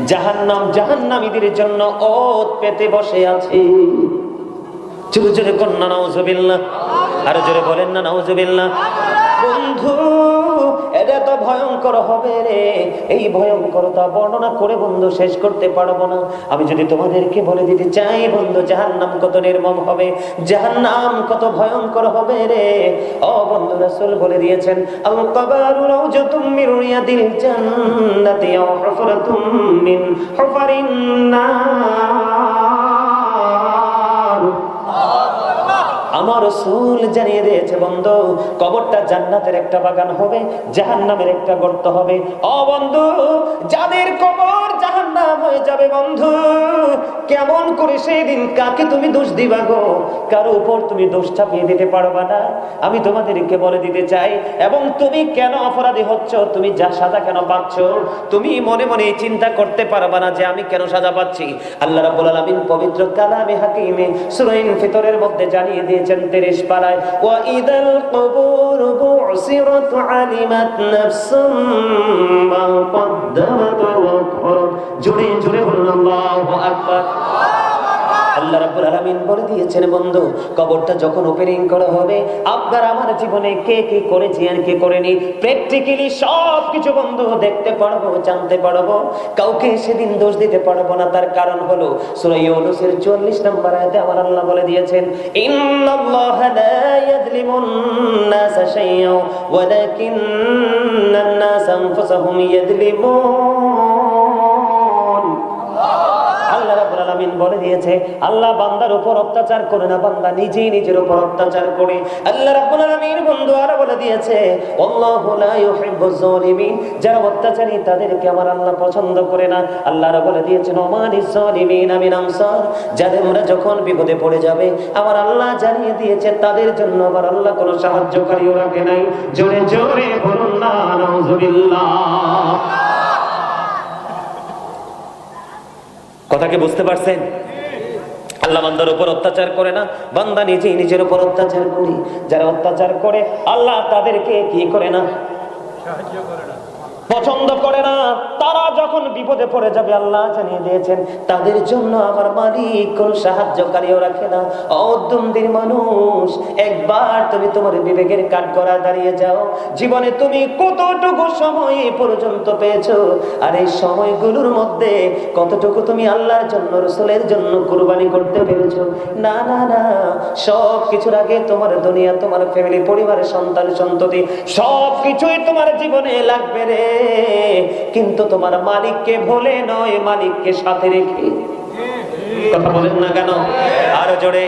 জাহান্নাম জাহান্নামীদের জন্য ওত পেতে বসে আছে। জোরে জোরে কন্যা নাউজুবিল্লাহ। আরো জোরে বলেন না নাউজুবিল্লাহ। বন্ধু, এটা তো ভয়ঙ্কর হবে রে। এই ভয়ঙ্করতা বর্ণনা করে বন্ধু শেষ করতে পারবো না। আমি যদি তোমাদেরকে বলে দিতে চাই বন্ধু, জাহান্নাম কত নির্মম হবে, জাহান্নাম কত ভয়ঙ্কর হবে রে। ও বন্ধু, রাসূল বলে দিয়েছেন, আল কাবারু রাউজাতুম মিন রিয়াদিল জান্নাতি আও হুফরাতুম মিন হুফারিন নার। আমার রাসূল জানিয়ে দিয়েছে বন্ধু, কবরটা জান্নাতের একটা বাগান হবে, জাহান্নামের একটা গর্ত হবে। ও বন্ধু, যাদের কবর জাহান্নাম হয়ে যাবে বন্ধু, কেমন করে সেই দিন কাকে তুমি দোষ দিবা গো? কারো উপর তুমি দোষ চাপিয়ে দিতে পারবা না। আমি তোমাদেরকে বলে দিতে চাই, এবং তুমি কেন অপরাধী হচ্ছ, তুমি যা সাজা কেন পাচ্ছ, তুমি মনে মনে চিন্তা করতে পারবা না যে আমি কেন সাজা পাচ্ছি। আল্লাহ রাব্বুল আলামিন পবিত্র কালামে হাকিমে সূরা ইনফিতরের মধ্যে জানিয়ে দিয়েছেন 30 পারায়, ওয়া ইদাল কুবুর বুসিরাত আলিমাত নাফসুম মা কদ্দামাত ওয়া আখরাত। জোরে জোরে বলুন আল্লাহু আকবার। আল্লাহ রাব্বুল আলামিন বলে দিয়েছেন বন্ধু, কবরটা যখন ওপেনিং করা হবে, আপনার আমার জীবনে কে কি করেছি আর কে করেনি, প্র্যাকটিক্যালি সব কিছু বন্ধু দেখতে পারবো, জানতে পারবো। কাউকে সেদিন দোষ দিতে পারবো না। তার কারণ হলো সূরা ইউনূসের 44 নম্বর আয়াতে আমার আল্লাহ বলে দিয়েছেন, ইন্নাল্লাহা লা ইয়াযলিমুন নাসা শাইআন ওয়ালাকিন্নান নাসা আনফুসাহুম ইয়াযলিমুন। আল্লাহ রাব্বুল আলামিন বলে দিয়েছে, আল্লাহ বান্দার উপর অত্যাচার করে না, বান্দা নিজেই নিজের উপর অত্যাচার করে। আল্লাহ রাব্বুল আলামিন বন্ধু আরো বলে দিয়েছে, আল্লাহু লা ইউহিব্বুজ জালিমিন, যারা অত্যাচারী তাদেরকে আমার আল্লাহ পছন্দ করে না। আল্লাহ আরো বলে দিয়েছেন, ওমানিজ জালিমিনা মিন আনসার, যারা যখন বিপদে পড়ে যাবে আমার আল্লাহ জানিয়ে দিয়েছে তাদের জন্য আমার আল্লাহ কোনো সাহায্যকারীও রাখে নাই। জোরে জোরে বলুন না নাউজুবিল্লাহ। কথা কি বুঝতে পারছেন? আল্লাহ বান্দার উপর অত্যাচার করে না, বান্দা নিজেই নিজের উপর অত্যাচার করে। যারা অত্যাচার করে আল্লাহ তাদেরকে কি করে না? সাহায্য করে না। পছন্দ করে না। তারা যখন বিপদে পড়ে যাবে আল্লাহ জানিয়ে দিয়েছেন তাদের জন্য আমার মালিক কোন সাহায্যকারীও রাখে না। অউদ্যমদের মানুষ, একবার তুমি তোমার বিবেকের কাঠগড়ায় দাঁড়িয়ে যাও। জীবনে তুমি কতটুকু সময় পর্যন্ত পেয়েছো, আর এই সময়গুলোর মধ্যে কতটুকু তুমি আল্লাহর জন্য, রাসূলের জন্য কুরবানি করতে পেরেছো? না না না, সব কিছুর আগে তোমার দুনিয়া, তোমার ফ্যামিলি, পরিবারের সন্তান সন্ততি সব কিছুই তোমার জীবনে লাগবে রে, কিন্তু তোমার মালিককে ভুলে নয়, মালিককে সাথে রেখে। কথা বলেন না কেন? আরো জোরে।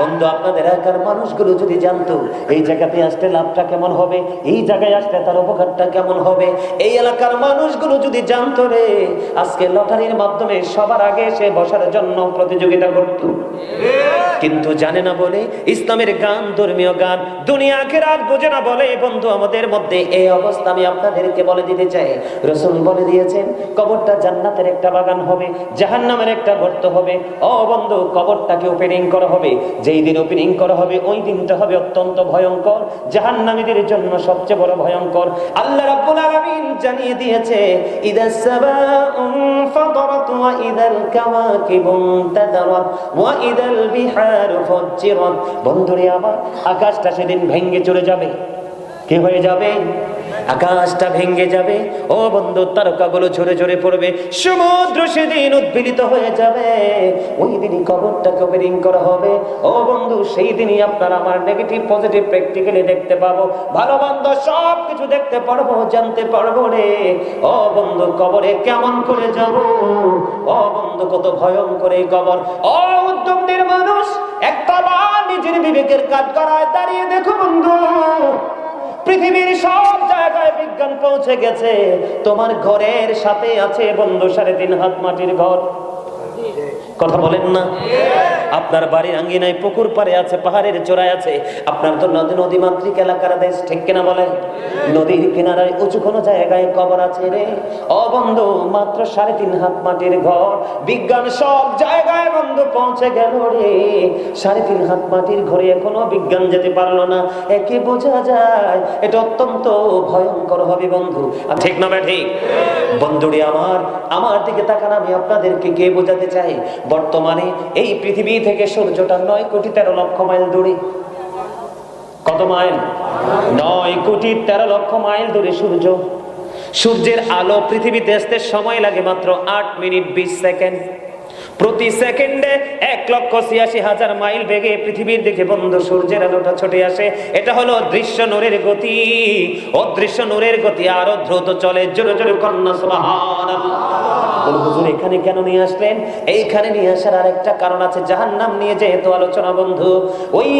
বন্ধু, আপনাদের এলাকার মানুষগুলো যদি জানতো এই জায়গাতে আসলে লাভটা কেমন হবে, এই জায়গায় আসলে তার উপকারটা কেমন হবে, এই এলাকার মানুষগুলো যদি জানতো রে, আজকে লটারির মাধ্যমে সবার আগে এসে বসার জন্য প্রতিযোগিতা করত। কিন্তু জানে না বলে, ইসলামের গান, ধর্মীয় গান, দুনিয়া আখিরাত বোঝে না বলে বন্ধু আমাদের মধ্যে এই অবস্থা। আমি আপনাদেরকে বলে দিতে চাই, রাসূল বলে দিয়েছেন কবরটা জান্নাতের একটা বাগান হবে, জাহান্নামের একটা গর্ত হবে। ও বন্ধু, কবরটাকে ওপেনিং করা হবে, যেই দিন ওপেনিং করা হবে ওই দিনটা হবে অত্যন্ত ভয়ঙ্কর, জাহান্নামীদের জন্য সবচেয়ে বড় ভয়ঙ্কর। আল্লাহ রাব্বুল আলামিন জানিয়ে দিয়েছে ইদাস সামাউন ফাতারাত ওয়া ইদাল কাওয়াকিবুন তাদারাত ওয়া ইদাল বিহারু ফুজ্জিরাত। বন্ধুরে আমার, আকাশটা সেদিন ভেঙে চলে যাবে। কি হয়ে যাবে? আকাশটা ভেঙে যাবে। ও বন্ধু, তারকাগুলো ঝরে ঝরে পড়বে, সমুদ্র সেদিন উদ্বেলিত হয়ে যাবে। ওই দিনই কবরটাকে ওপেনিং করা হবে। ও বন্ধু, সেই দিনই আপনার আমার নেগেটিভ পজিটিভ প্র্যাকটিক্যালি দেখতে পাবো, ভালো মন্দ সব কিছু দেখতে পারবো, জানতে পারবো রে। ও বন্ধু, কবরে কেমন করে যাব? ও বন্ধু, কত ভয়ঙ্কর এই কবর। ও উদ্যমদের মানুষ, একটা বার নিজের বিবেকের কাঠগড়ায় দাঁড়িয়ে দেখো বন্ধু, পৃথিবীর সব জায়গায় বিজ্ঞান পৌঁছে গেছে, তোমার ঘরের সাথে আছে বন্ধু 3.5 হাত মাটির ঘর। কথা বলেন না? আপনার বাড়ির আঙ্গিনায় পুকুর পাড়ে আছে, পাহাড়ের চূড়ায় আছে। আপনার তো নদী মাতৃক এলাকার দেশ, ঠিক কিনা বলে? নদীর কিনারায় উঁচু কোনো জায়গায় কবর আছে রে। ও বন্ধু, মাত্র 3.5 হাত মাটির ঘর। বিজ্ঞান সব জায়গায় বন্ধু পৌঁছে গেল রে, 3.5 হাত মাটির ঘরে এখনো বিজ্ঞান যেতে পারলো না। একে বোঝা যায় এটা অত্যন্ত ভয়ঙ্কর হবে বন্ধু, ঠিক না ঠিক? বন্ধুরে আমার দিকে তাকান, আমি আপনাদেরকে কে বোঝাতে চাই, বর্তমানে এই পৃথিবী থেকে সূর্যটা 9,13,00,000 মাইল দূরে। কত মাইল? 9,13,00,000 মাইল দূরে সূর্য। সূর্যের আলো পৃথিবীতে আসতে সময় লাগে মাত্র 8 মিনিট 20 সেকেন্ড। প্রতি সেকেন্ডে 1,86,000 মাইল বেগে পৃথিবীর দিকে বন্ধু সূর্যের আলোটা ছুটে আসে। এটা হলো দৃশ্য নূরের গতি। অদৃশ্য নূরের গতি আরো দ্রুত চলে। জোরে জোরে কন্যা সুবহানাল্লাহ। হুজুর এখানে কেন নিয়ে আসলেন? এইখানে নিয়ে আসার আরেকটা কারণ আছে। জাহান্নাম নিয়ে যেহেতু আলোচনা বন্ধু, ওই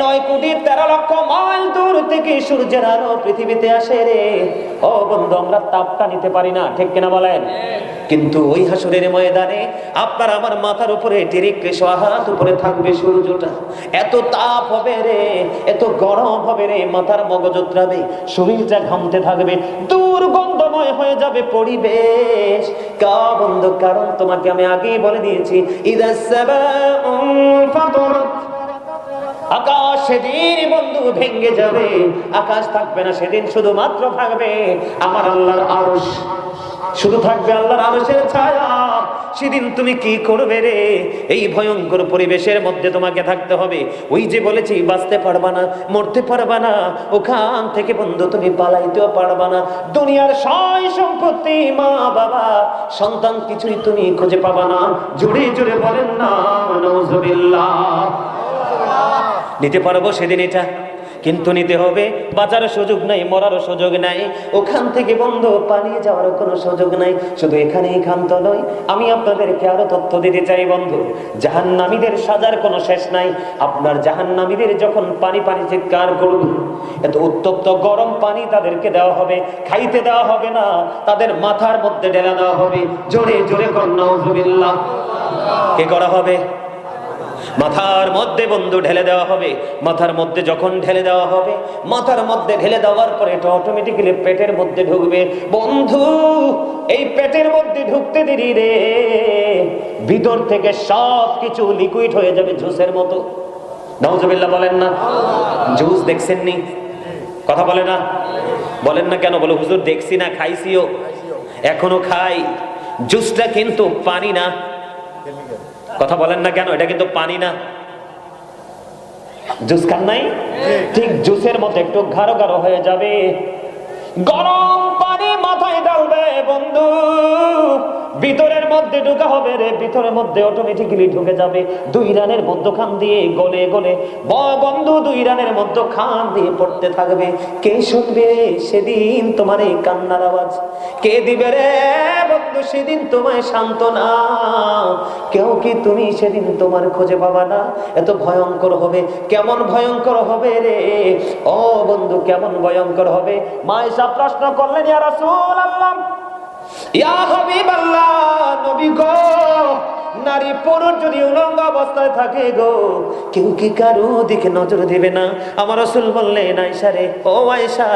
9,13,00,000 মাইল দূর থেকে সূর্যের আলো পৃথিবীতে আসে রে। ও বন্ধু, আমরা তাপটা নিতে পারি না, ঠিক কিনা বলেন? কিন্তু ওই হাসরের ময়দানে আপনার আমার মাথার উপরে ডিরেক্টলি 100 হাত উপরে থাকবে সূর্যটা। এত তাপ হবে রে, এত গরম হবে রে, মাথার মগজ উতরাবে, শরীরটা ঘামতে থাকবে, দুর্গন্ধময় হয়ে যাবে পরিবেশ। বন্ধু, কারণ তোমাকে আমি আগেই বলে দিয়েছি, ইদাস সামাউন ফাতারাত, আকাশ সেদিন বন্ধু ভেঙে যাবে, আকাশ থাকবে না সেদিন, শুধুমাত্র থাকবে আমার আল্লাহর আরশ, শুধু থাকবে আল্লাহর আরশের ছায়া। সেদিন তুমি কি করবে রে? এই ভয়ঙ্কর পরিবেশের মধ্যে তোমাকে থাকতে হবে। ওই যে বলেছি, বাঁচতে পারবা না, মরতে পারবা না, ওখান থেকে বন্ধু তুমি পালাইতেও পারবা না। দুনিয়ার সয় সম্পত্তি, মা বাবা, সন্তান, কিছুই তুমি খুঁজে পাবা না। জোরে জোরে বলেন না নাউজুবিল্লাহ। নিতে পারবো সেদিন এটা, কিন্তু নিতে হবে। বাঁচারও সুযোগ নাই, মরারও সুযোগ নাই, ওখান থেকে বন্ধু পালিয়ে যাওয়ারও কোনো সুযোগ নাই। শুধু এখানেই ক্ষান্ত নয়, আমি আপনাদেরকে আরো তথ্য দিতে চাই বন্ধু। জাহান্নামীদের সাজার কোনো শেষ নাই। আপনার জাহান্নামীদের যখন পানি পানি চিৎকার করবে, এত উত্তপ্ত গরম পানি তাদেরকে দেওয়া হবে, খাইতে দেওয়া হবে না, তাদের মাথার মধ্যে ঢেলা দেওয়া হবে। জোরে জোরে কর নাউজুবিল্লাহ। কে করা হবে? মাথার মধ্যে বন্ধু ঢেলে দেওয়া হবে। মাথার মধ্যে যখন ঢেলে দেওয়া হবে, মাথার মধ্যে ঢেলে দেওয়ার পরে এটা অটোমেটিক্যালি পেটের মধ্যে ঢুকবে বন্ধু। এই পেটের মধ্যে ঢুকতে দেরি রে, ভিতর থেকে সব কিছু লিকুইড হয়ে যাবে জুসের মতো। নাউজুবিল্লাহ বলেন না? জুস দেখছেন নি? কথা বলে না? বলেন না কেন? বলে হুজুর দেখছি না, খাইছিও, এখনো খাই। জুসটা কিন্তু পানি না। কথা বলেন না কেন? এটা কিন্তু পানি না। জুস খান নাই? ঠিক জুসের মতো একটু গাঢ় গাঢ় হয়ে যাবে, গরম পানি মাথায় ঢালবে বন্ধু, ভিতরের মধ্যে ঢুকা হবে রে, ভিতরের মধ্যে অটোমেটিক্যালি ঢুকে যাবে। 2 রানের মধ্যখান দিয়ে গলে গলে বন্ধু 2 রানের মধ্যখান দিয়ে পড়তে থাকবে। কে শুনবে সেদিন তোমার এই কান্নার আওয়াজ? কে দিবে রে বন্ধু সেদিন তোমায় সান্ত্বনা? কেউ কি তুমি সেদিন তোমার খোঁজে পাবা না? এত ভয়ঙ্কর হবে। কেমন ভয়ঙ্কর হবে রে ও বন্ধু, কেমন ভয়ঙ্কর হবে? মা ঈসা প্রশ্ন করলেন, ইয়া রাসূলুল্লাহ, ইয়া হাবিবাল্লাহ, নবী গো, নারী পুরুষ যদি উলঙ্গ অবস্থায় থাকে গো, কেউ কি কারো দিকে নজর দেবে না? আমার রাসূল বললেন, আয়েশা রে, ও আয়েশা,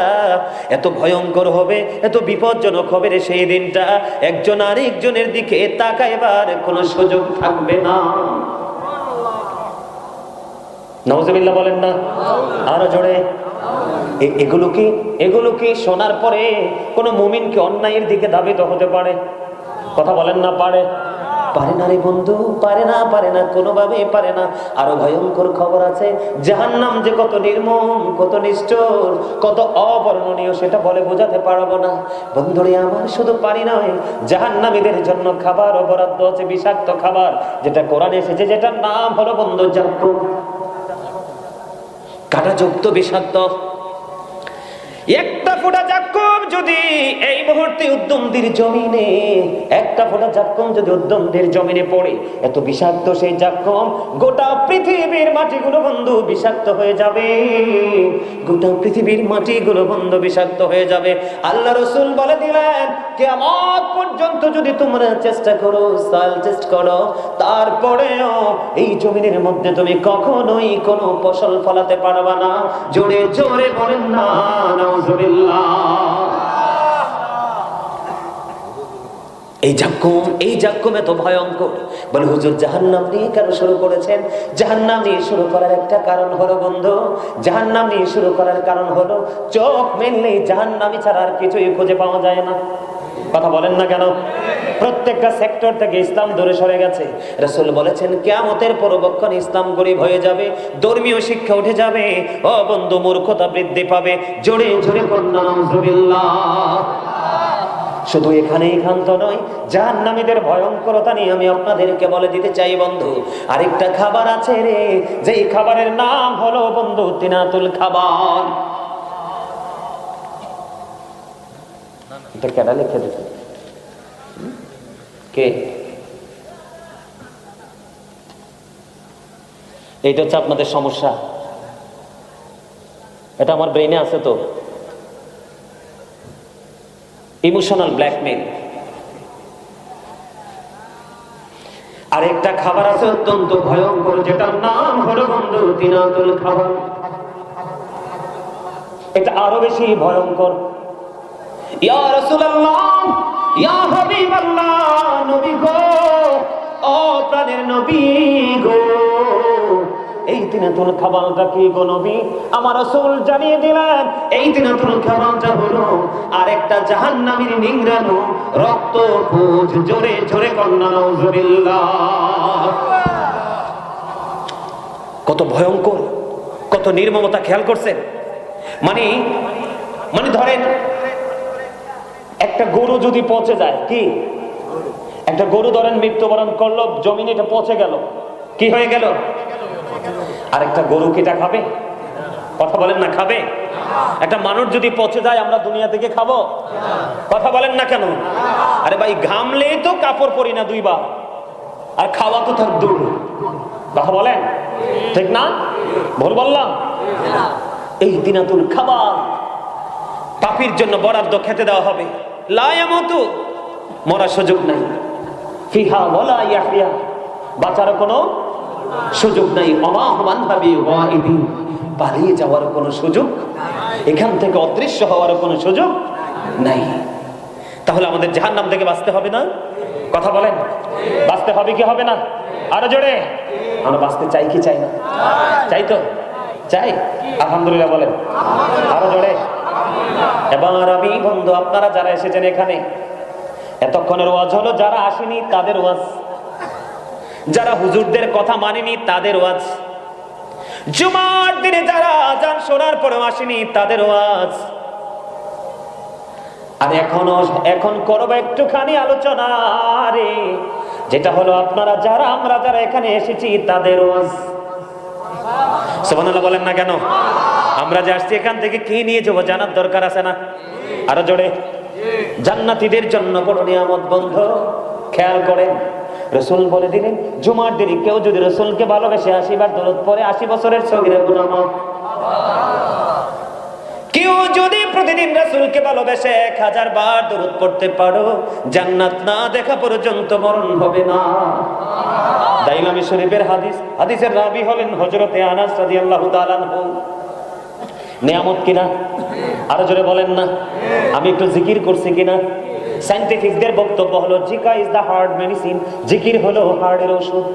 এত ভয়ঙ্কর হবে, এত বিপজ্জনক হবে রে সেই দিনটা, একজন আরেকজনের দিকে তাকাইবার কোনো সুযোগ থাকবে না। নাউজুবিল্লাহ বলেন না? আরো জোরে। এগুলো কি শোনার পরে কোন মুমিনকে অন্যায়ের দিকে ধাবিত হতে পারে? কথা বলেন না, পারে? পারে না রে বন্ধু, পারে না, পারে না, কোনোভাবে পারে না। আরো ভয়ঙ্কর খবর আছে, জাহান্নাম যে কত নির্মম, কত নিষ্ঠুর, কত অবর্ণনীয়, সেটা বলে বোঝাতে পারবো না বন্ধুরে আমার। শুধু পানি নয়, জাহান্নামীদের জন্য খাবার বরাদ্দ আছে, বিষাক্ত খাবার, যেটা কোরআনে এসেছে, যেটার নাম হলো বন্ধু জাক্কুম, কাঁটাযুক্ত বিষাক্ত। একটা ফোঁটা জাক্কুম যদি এই মুহূর্তে উদ্যমদের জমিনে, একটা ফোঁটা জাক্কুম যদি উদ্যমদের জমিনে পড়ে, এত বিষাক্ত সেই জাক্কুম, গোটা পৃথিবীর মাটিগুলো বন্ধু বিষাক্ত হয়ে যাবে, গোটা পৃথিবীর মাটিগুলো বন্ধু বিষাক্ত হয়ে যাবে। আল্লাহ রাসূল বলে দিলেন, কিয়ামত পর্যন্ত যদি তোমরা চেষ্টা করো, সয়েল টেস্ট করো, তারপরেও এই জমিনের মধ্যে তুমি কখনোই কোনো ফসল ফলাতে পারবা না। জোরে জোরে বলেন না নাউজুবিল্লাহ। এই জাক্কুম এত ভয়ঙ্কর। বলে হুজুর জাহান্নাম নিয়ে কেন শুরু করেছেন? জাহান্নাম নিয়ে শুরু করার একটা কারণ হলো বন্ধু, জাহান্নাম নিয়ে শুরু করার কারণ হলো চোখ মেললেই জাহান্নামী ছাড়া আর কিছুই খুঁজে পাওয়া যায় না। কথা বলেন না কেন? প্রত্যেকটা সেক্টর থেকে ইসলাম দূরে সরে গেছে। রাসূল বলেছেন, কিয়ামতের পূর্বক্ষণ ইসলাম গরিব হয়ে যাবে, ধর্মীয় শিক্ষা উঠে যাবে, ও বন্ধু মূর্খতা বৃদ্ধি পাবে। জোরে জোরে বলুন নাউজুবিল্লাহ। শুধু এখানেই ক্ষান্ত নয়, জাহান্নামীদের ভয়ঙ্করতা নিয়ে আমি আপনাদেরকে বলে দিতে চাই বন্ধু, আরেকটা খাবার আছে রে, যেই খাবারের নাম হলো বন্ধু তিনাতুল খাবার। এটা কেডা লিখে দিতে? কে? এইটা হচ্ছে আপনাদের সমস্যা। এটা আমার ব্রেইনে আছে তো। Emotional blackmail. আর একটা খাবার আছে অত্যন্ত ভয়ঙ্কর, যেটার নাম হলো বন্ধু তিনাতুল খাবার। এটা আরো বেশি ভয়ঙ্কর। ইয়া রাসূলুল্লাহ, ইয়া হাবিবাল্লাহ, নবী গো, ও প্রাণের নবী গো, এই তিনাতুল খাবারটা কি গো নবী? আমার রাসূল জানিয়ে দিলেন, এই তিনাতুল খাবারটা হলো আরেকটা জাহান্নামীর নিংড়ানো রক্ত পুঁজ। জোরে জোরে কন্যা নাউজুবিল্লাহ। কত ভয়ঙ্কর, কত নির্মমতা, খেয়াল করছেন? মানে ধরেন একটা গরু যদি পচে যায়, কি একটা গরু ধরেন মৃত্যুবরণ করলো, জমিনে এটা পচে গেল, কি হয়ে গেল? আরেকটা গরু কি এটা খাবে? কথা বলেন না, খাবে? একটা মানুষ যদি পচে যায়, আমরা দুনিয়া থেকে খাবো? কথা বলেন না কেন? আরে ভাই, ঘামলেই তো কাপড় পরি না 2 বার, আর খাওয়া তো তার দূর। কথা বলেন, ঠিক না? ভুল বললাম? এই তিনাতুল খাবার পাপীর জন্য বরাদ্দ, খেতে দেওয়া হবে। লা ইয়ামুতু, মরার সুযোগ নাই। ফিহা ওয়ালা ইয়াহইয়া, বাঁচার কোনো সুযোগ নাই। ওমা হুমান হাবি গায়বি, পালিয়ে যাওয়ার কোনো সুযোগ, এখান থেকে অদৃশ্য হওয়ার কোনো সুযোগ নাই। তাহলে আমাদের জাহান্নাম থেকে বাঁচতে হবে না? কথা বলেন, বাঁচতে হবে কি হবে না? আরো জোরে। আমরা বাঁচতে চাই কি চাই না? চাই তো, চাই। আলহামদুলিল্লাহ বলেন, আরো জোরে। এবার আমি বন্ধু, আপনারা যারা এসেছেন এখানে, এতক্ষণের ওয়াজ হলো যারা আসেনি তাদের ওয়াজ, যারা হুজুরদের কথা মানেনি তাদের ওয়াজ, জুমার দিনে যারা আজান শোনার পরেও আসেনি তাদের ওয়াজ। আর এখন করবো একটুখানি আলোচনা রে, যেটা হলো আপনারা যারা, আমরা যারা এখানে এসেছি তাদের ওয়াজ। সুবহানাল্লাহ বলেন না কেন? আমরা যে আসছি এখান থেকে কি নিয়ে যাবো জানার দরকার আছে না? আরো জোরে। জান্নাতীদের জন্য বড় নিয়ামত বন্ধু, খেয়াল করেন। রাসূল বলে দিলেন জুমার দিনে কেউ যদি রাসূলকে ভালোবেসে 80 বার দরুদ পড়ে 80 বছরের সগীরা গুনাহ মাফ। কেউ যদি প্রতিদিন রাসূলকে ভালোবেসে 1000 বার দরুদ পড়তে পারো, জান্নাত না দেখা পর্যন্ত মরণ হবে না। দাইলামি শরীফের হাদিস, হাদিসের রাবী হলেন হযরতে আনাস রাদিয়াল্লাহু তাআলা আনহু। নিয়ামত কিনা? আরো জোরে বলেন না। আমি একটু জিকির করছি কিনা? সায়েন্টিফিকদের বক্তব্য হলো জিকির ইজ দা হার্ট মেডিসিন, জিকির হলো হার্টের ওষুধ।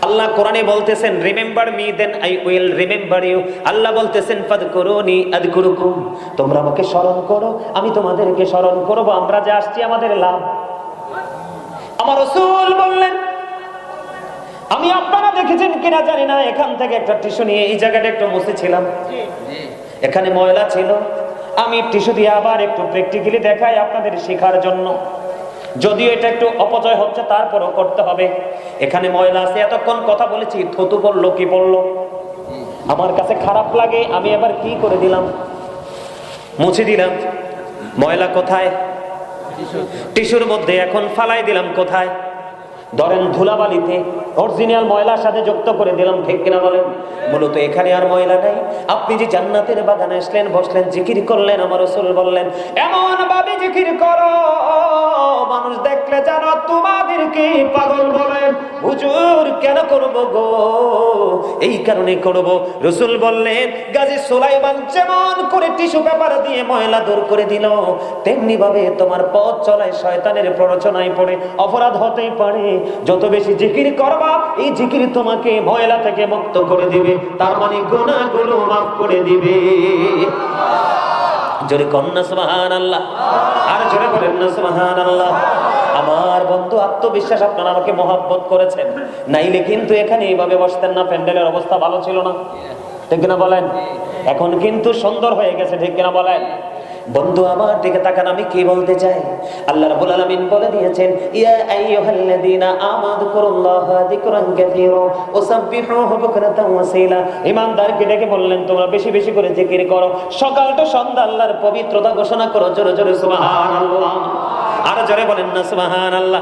আল্লাহ কোরআনে বলতেছেন remember me then I will remember you. আল্লাহ বলতেছেন ফাযকুরুনি আযকুরুকুম, তোমরা আমাকে স্মরণ করো আমি তোমাদেরকে স্মরণ করব। আমরা যে আসছি আমাদের লাভ। আমার রাসূল বললেন, আমি আপনারা দেখেছেন কিনা জানি না, এখান থেকে একটা টিস্যু নিয়ে এই জায়গাটা একটু মুছেছিলাম, এখানে ময়লা ছিল, আমি টিস্যু দিয়ে আবার একটু প্র্যাকটিক্যালি দেখাই আপনাদের শেখার জন্য। যদিও এটা একটু অপচয় হচ্ছে তারপরও করতে হবে। এখানে ময়লা আছে, এতক্ষণ কথা বলেছি, থুতু পড়লো কি পড়লো, আমার কাছে খারাপ লাগে, আমি এবার কি করে দিলাম, মুছে দিলাম। ময়লা কোথায়? টিস্যুর মধ্যে। এখন ফালাই দিলাম কোথায়? ধরেন ধুলাবালিতে, অরিজিনাল ময়লার সাথে যুক্ত করে দিলাম, ঠিক কিনা বলেন? মূলত এখানে আর ময়লা নাই। আপনি যে জান্নাতের বাগানে আসলেন, বসলেন, জিকির করলেন, আমার রাসূল বললেন এমন ভাবে জিকির করো মানুষ দেখলে জানো তোমাদেরকে পাগল বলে। হুজুর কেন করব গো? এই কারণে করব। রাসূল বললেন গাজী সুলাইমান যেমন করে টিস্যু পেপার দিয়ে ময়লা দূর করে দিল, তেমনি ভাবে তোমার পথ চলায় শয়তানের প্ররোচনায় পড়ে অপরাধ হতেই পারে। যত বেশি জিকির করবা, এই জিকির তোমাকে ময়লা থেকে মুক্ত করে দিবে, তার মানে গুনাহগুলো মাফ করে দিবে। জোরে কন্যা সুবহানাল্লাহ, আর জোরে বলেন না সুবহানাল্লাহ। আমার বন্ধু আত্মবিশ্বাস, আপনারা আমাকে মহব্বত করেছেন, নাইলে কিন্তু এখানে এইভাবে বসতেন না। প্যান্ডেলের অবস্থা ভালো ছিল না, ঠিক কিনা বলেন? এখন কিন্তু সুন্দর হয়ে গেছে, ঠিক কিনা বলেন? বন্ধু আমার দিকে তাকান, আমি কি বলতে চাই? আল্লাহ রাব্বুল আলামিন বলে দিয়েছেন ইয়া আইয়ুহাল্লাযীনা আমানু যিকুরুল্লাহা যিকরান কাসীরা ওয়াসাব্বিহুহু বুকরাতাও ওয়াসীলা। ঈমানদারকে ডেকে বললেন তোমরা বেশি বেশি করে জিকির করো, সকাল তো সন্ধ্যা আল্লাহর পবিত্রতা ঘোষণা করো। জোরে জোরে সুবহানাল্লাহ, আর জোরে বলেন না সুবহানাল্লাহ।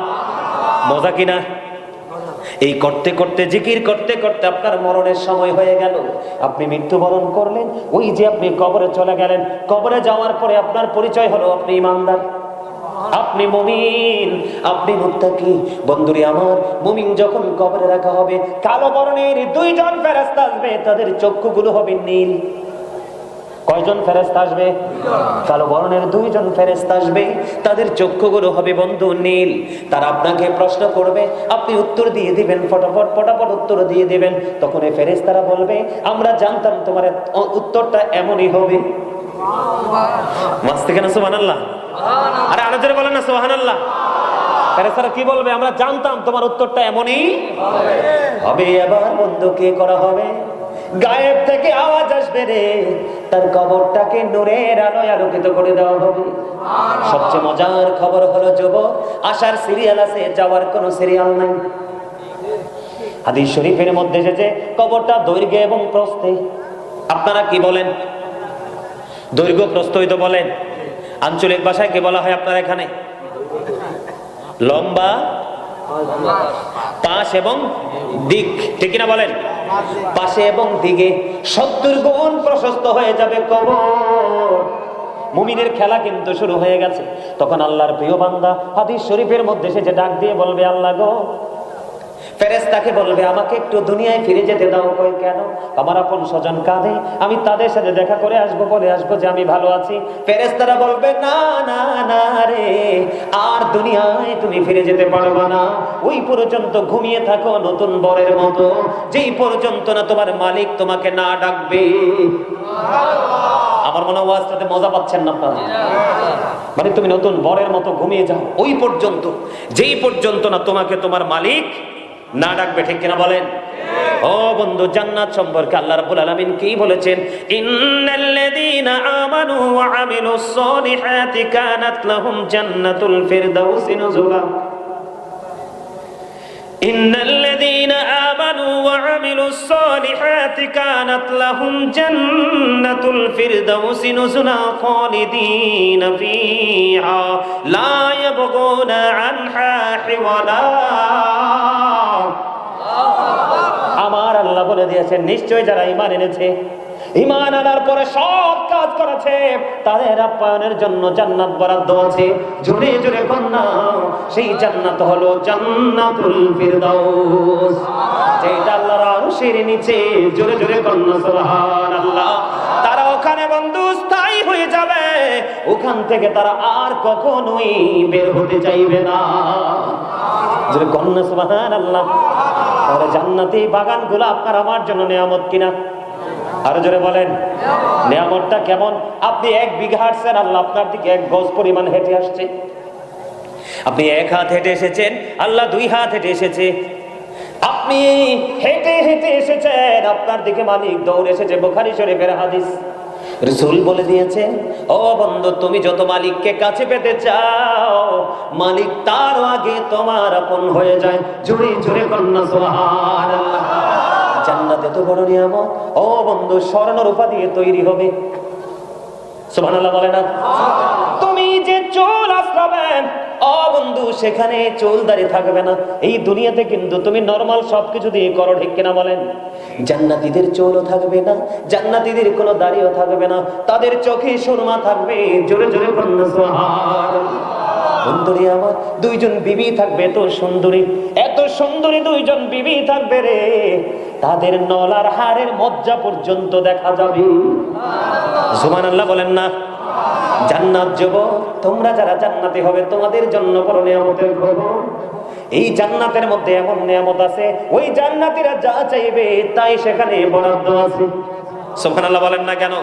মজা কিনা? এই করতে করতে, জিকির করতে করতে আপনার মরণের সময় হয়ে গেল, আপনি মৃত্যুবরণ করলেন, ওই যে আপনি কবরে চলে গেলেন। কবরে যাওয়ার পরে আপনার পরিচয় হলো আপনি ঈমানদার, আপনি মুমিন, আপনি মুত্তাকি। বন্ধুরে আমার, মুমিন যখন কবরে রাখা হবে, কালো বর্ণের 2 জন ফেরেশতা আসবে, তাদের চক্ষুগুলো হবে নীল। কয়জন ফেরেশতা আসবে? কালো বর্ণের 2 জন ফেরেশতা আসবে, তাদের চক্ষুগুলো হবে বন্ধু নীল। তারা আপনাকে প্রশ্ন করবে, আপনি উত্তর দিয়ে দিবেন, ফটাফট ফটাফট উত্তর দিয়ে দিবেন। তখন এই ফেরেশতারা বলবে আমরা জানতাম তোমার উত্তরটা এমনই হবে। মাস্তে কেন সুবহানাল্লাহ? আরে আরো জোরে বলেন না সুবহানাল্লাহ। ফেরেশতারা কি বলবে? আমরা জানতাম তোমার উত্তরটা এমনই হবে। এবার বন্ধু কি করা হবে? গায়েব থেকে আওয়াজ আসবে রে, তার কবরটাকে নূরের আলোয় আলোকিত করে দেওয়া হবে। সবচেয়ে মজার খবর হলো যুবক, আসার সিরিয়াল আছে, যাওয়ার কোনো সিরিয়াল নাই। হাদিস শরীফের মধ্যে এসেছে কবরটা দৈর্ঘ্যে এবং প্রস্থে। আপনারা কি বলেন? দৈর্ঘ্য প্রস্থই তো বলেন। আঞ্চলিক ভাষায় কি বলা হয় আপনার এখানে? লম্বা, পাশ এবং দিক, ঠিক কিনা বলেন? পাশে এবং দিকে 70 গুণ প্রশস্ত হয়ে যাবে কবর। মুমিনের খেলা কিন্তু শুরু হয়ে গেছে। তখন আল্লাহর প্রিয় বান্দা হাদিস শরীফের মধ্যে সে যে ডাক দিয়ে বলবে আল্লাহ গো, ফেরেশতাকে বলবে আমাকে একটু দুনিয়ায় ফিরে যেতে দাও। কই কেন? আমার আপন স্বজন কাঁদে, আমি তাদের সাথে দেখা করে আসবো, বলে আসবো যে আমি ভালো আছি। ফেরেশতারা বলবে না না না রে, আর দুনিয়ায় তুমি ফিরে যেতে পারবে না। ওই পর্যন্ত ঘুমিয়ে থাকো নতুন বরের মতো, যেই পর্যন্ত না তোমার মালিক তোমাকে না ডাকবে। আমার মনে হয় ওয়াজটাতে মজা পাচ্ছেন না আপনারা। মানে তুমি নতুন বরের মতো ঘুমিয়ে যাও ওই পর্যন্ত, যেই পর্যন্ত না তোমাকে তোমার মালিক না ডাকবে, ঠিক কিনা বলেন? ও বন্ধু, জান্নাত সম্পর্কে আল্লাহ রাব্বুল আলামিন কি বলেছেন? ইন্নাল্লাযীনা আমানু ওয়া আমিলুস সলিহাতি কানাত লাহুম জান্নাতুল ফিরদাউসি নুজুলা। ইন্নাল্লাযীনা আমানু ওয়া আমিলুস সলিহাতি কানাত লাহুম জান্নাতুল ফিরদাউসি নুজুলা খালিদিনা ফিহা লা ইয়াবগুনা আনহা হিওয়ালা। আমার আল্লাহ বলে দিয়েছেন, নিশ্চয় যারা ঈমান এনেছে, ঈমান আনার পরে সৎ কাজ করেছে, তাদের আপ্যায়নের জন্য জান্নাত বরাদ্দ আছে। জোরে জোরে কন্যা, সেই জান্নাত হলো জান্নাতুল ফিরদাউস, যেটা আল্লাহর আরশের নিচে। জোরে জোরে কন্যা সুবহানাল্লাহ। তারা ওখানে বন্ধু স্থায়ী হয়ে যাবে, ওখান থেকে তারা আর কখনোই বের হতে চাইবে না। জোরে কন্যা সুবহানাল্লাহ। তাহলে জান্নাতি বাগানগুলো আপনার আমার জন্য নিয়ামত কিনা? আরো জোরে বলেন, নিয়ামতটা কেমন? আপনি 1 বিঘা হাঁটছেন, আল্লাহ আপনার দিকে 1 গজ পরিমাণ হেঁটে আসছে। আপনি 1 হাত হেঁটে এসেছেন, আল্লাহ 2 হাত হেঁটে এসেছে। আপনি হেঁটে হেঁটে এসেছেন, আপনার দিকে মালিক দৌড়ে এসেছে। বুখারী শরীফের হাদিস, রাসূল বলে দিয়েছেন, ও বন্ধু, তুমি যত মালিককে কাছে পেতে চাও, মালিক তার আগে তোমার আপন হয়ে যায়। জোরে জোরে কন্যা সুবহানাল্লাহ। জান্নাত এত বড় নিয়ামত, ও বন্ধু, স্বর্ণ রূপা দিয়ে তৈরি হবে। সুবহানাল্লাহ বলে না? তুমি যে চুল আঁচড়াবেন, ও বন্ধু, সেখানে চুল দাড়ি থাকবে না। এই দুনিয়াতে কিন্তু তুমি নরমাল সবকিছু দিয়ে করো, ঠিক কিনা বলেন? জান্নাতীদের চুলও থাকবে না, জান্নাতীদের কোনো দাড়িও থাকবে না, তাদের চোখে সুরমা থাকবে। জোরে জোরে কন্যা সুবহানাল্লাহ। বন্ধুরে আমার, 2 জন বিবি থাকবে, এত সুন্দরী, এত সুন্দরী 2 জন বিবি থাকবে রে, তাদের নলার হাড়ের মজ্জা পর্যন্ত দেখা যাবে। সুবহানাল্লাহ বলেন না? জান্নাত যুবক, তোমরা যারা জান্নাতি হবে, তোমাদের জন্য বড় নিয়ামতের খবর। এই জান্নাতের মধ্যে এমন নিয়ামত আছে, ওই জান্নাতীরা যা চাইবে তাই সেখানে বরাদ্দ আছে। সুবহানাল্লাহ বলেন না কেন?